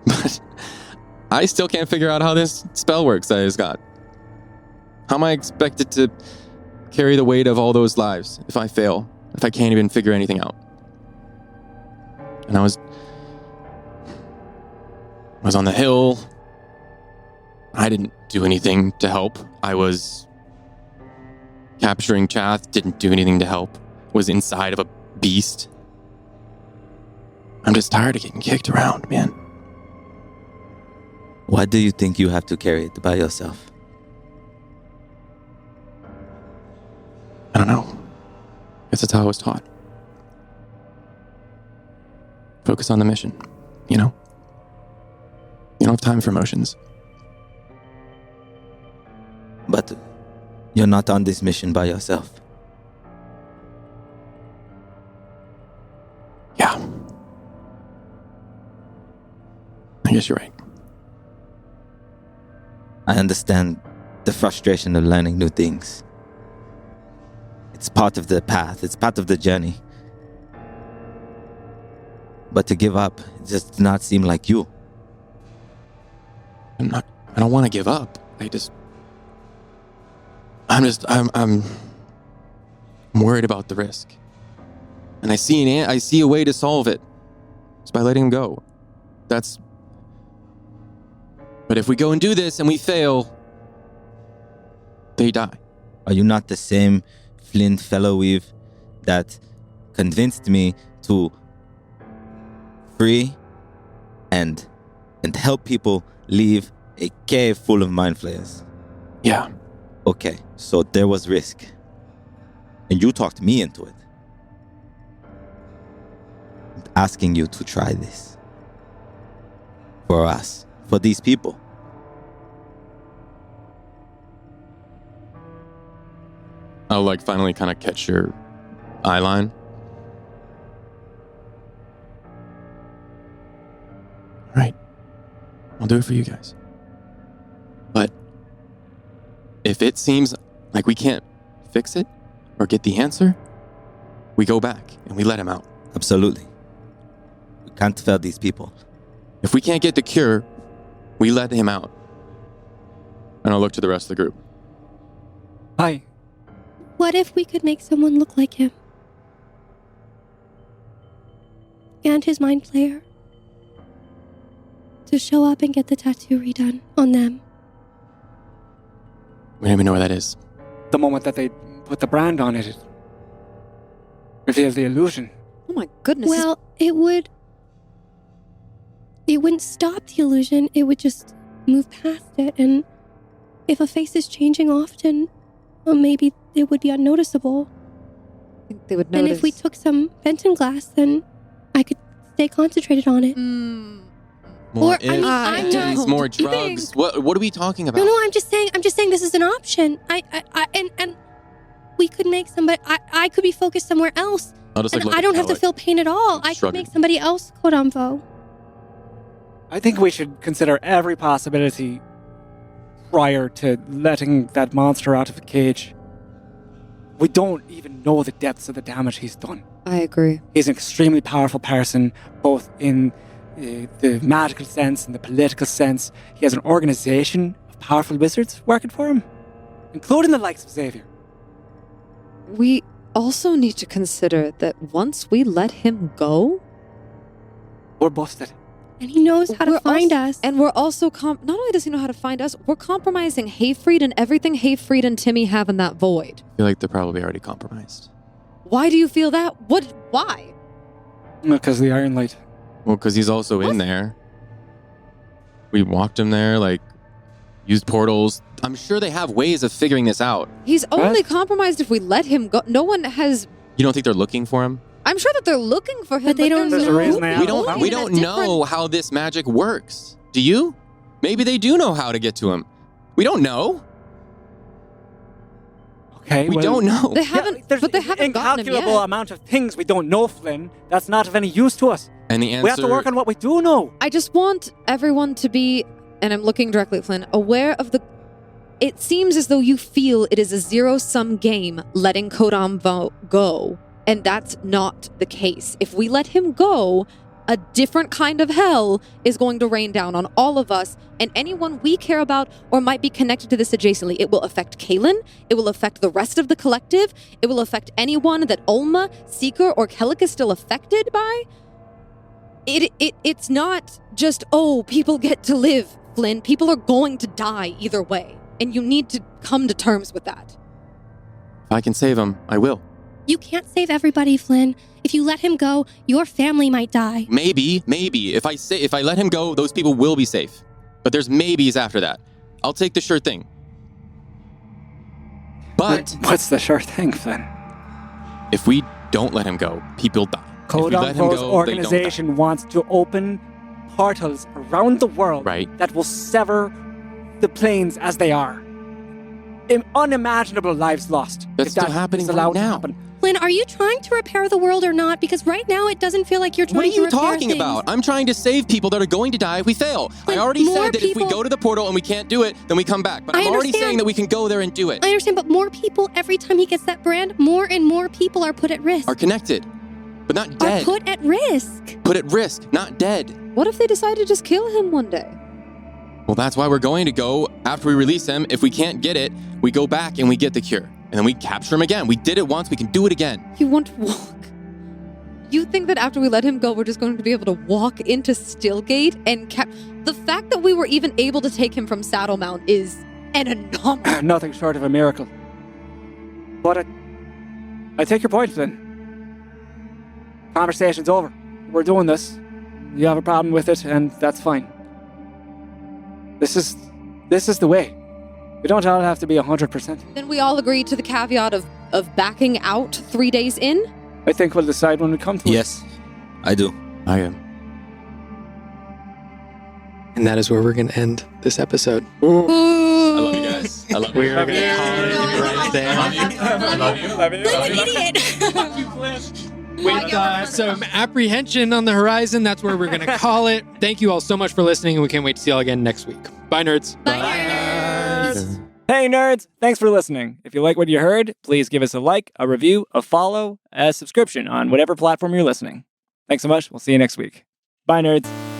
but I still can't figure out how this spell works that I just got. How am I expected to carry the weight of all those lives if I fail, if I can't even figure anything out? And I was on the hill. I didn't do anything to help. I was capturing Chath, didn't do anything to help. Was inside of a beast. I'm just tired of getting kicked around, man. Why do you think you have to carry it by yourself? I don't know. Guess that's how I was taught. Focus on the mission, you know? You don't have time for emotions. But you're not on this mission by yourself. Yeah. I guess you're right. I understand the frustration of learning new things. It's part of the path. It's part of the journey. But to give up, it just does not seem like you. I don't want to give up. I'm worried about the risk. And I see a way to solve it. It's by letting him go. But if we go and do this and we fail, they die. Are you not the same Flint Fellowweave that convinced me to free and help people leave a cave full of mind flayers? Yeah. Okay, so there was risk. And you talked me into it. I'm asking you to try this. For us. For these people. I'll finally kind of catch your eye line. All right. I'll do it for you guys. But if it seems like we can't fix it or get the answer, we go back and we let him out. Absolutely. We can't fail these people. If we can't get the cure, we let him out. And I'll look to the rest of the group. Hi. What if we could make someone look like him? And his mind player. To show up and get the tattoo redone on them. We don't even know where that is. The moment that they put the brand on it, it reveals the illusion. Oh my goodness. Well, it wouldn't stop the illusion. It would just move past it. And if a face is changing often, well, maybe it would be unnoticeable. I think they would notice. And if we took some Benton glass, then I could stay concentrated on it. More Or, I mean, I'm ifs, not more kidding. drugs. What are we talking about? No, I'm just saying this is an option. And we could make somebody, I could be focused somewhere else. I'll just And look I at don't have to Alec. feel pain at all. I could Shrugging. make somebody else quote unquote. I think we should consider every possibility prior to letting that monster out of the cage. We don't even know the depths of the damage he's done. I agree. He's an extremely powerful person, both in the magical sense and the political sense. He has an organization of powerful wizards working for him, including the likes of Xavier. We also need to consider that once we let him go, We're busted. And he knows how to we're find also- us. And we're also not only does he know how to find us, we're compromising Hayfried and everything Hayfried and Timmy have in that void. I feel like they're probably already compromised. Why do you feel that? Why? Because the Iron Light. Well, because he's also in there. We walked him there, like, used portals. I'm sure they have ways of figuring this out. He's only compromised if we let him go. No one has. You don't think they're looking for him? I'm sure that they're looking for him, But they don't there's know. There's a reason they We have don't. him. We don't know how this magic works. Do you? Maybe they do know how to get to him. We don't know. Okay, We well, don't know. They haven't, there's but they haven't gotten him incalculable yet. amount of things we don't know, Flynn. That's not of any use to us. And the answer. We have to work on what we do know. I just want everyone to be, and I'm looking directly at Flynn, aware of the. It seems as though you feel it is a zero-sum game letting Kodam go, and that's not the case. If we let him go, a different kind of hell is going to rain down on all of us and anyone we care about or might be connected to this adjacently. It will affect Kaylin. It will affect the rest of the collective. It will affect anyone that Ulma, Seeker, or Kellic is still affected by. It's not just, oh, people get to live, Flynn. People are going to die either way. And you need to come to terms with that. If I can save him, I will. You can't save everybody, Flynn. If you let him go, your family might die. Maybe. If I let him go, those people will be safe. But there's maybes after that. I'll take the sure thing. But What's the sure thing, Flynn? if we don't let him go, people die. If we let him Kodamvo's go, organization wants to open portals around the world Right. that will sever the planes as they are. Unimaginable lives lost. That's if still that happening is allowed right to now. happen. Flynn, are you trying to repair the world or not? Because right now it doesn't feel like you're What are trying to you repair talking things. about? I'm trying to save people that are going to die if we fail. I Like, already more said that if we people- go to the portal and we can't do it, then we come back. But I I'm already understand. saying that we can go there and do it. I understand, but more people, every time he gets that brand, more and more people are put at risk. Are connected, but not Are dead. put at risk. Put at risk, not dead. What if they decide to just kill him one day? Well, that's why we're going to go after we release him. If we can't get it, we go back and we get the cure. And then we capture him again. We did it once, we can do it again. You want to walk? You think that after we let him go, we're just going to be able to walk into Stillgate and the fact that we were even able to take him from Saddle Mount is an anomaly. Nothing short of a miracle. But I take your point, Flynn. Conversation's over. We're doing this. You have a problem with it, and that's fine. This is the way. We don't all have to be 100%. Then we all agree to the caveat of backing out 3 days in. I think we'll decide when we come to it. Yes, I do. I am. And that is where we're going to end this episode. I love you guys. I love you. We're going to call it right there. With some apprehension on the horizon, that's where we're going to call it. Thank you all so much for listening, and we can't wait to see you all again next week. Bye, nerds. Bye, nerds. Hey, nerds! Thanks for listening. If you like what you heard, please give us a like, a review, a follow, a subscription on whatever platform you're listening. Thanks so much. We'll see you next week. Bye, nerds.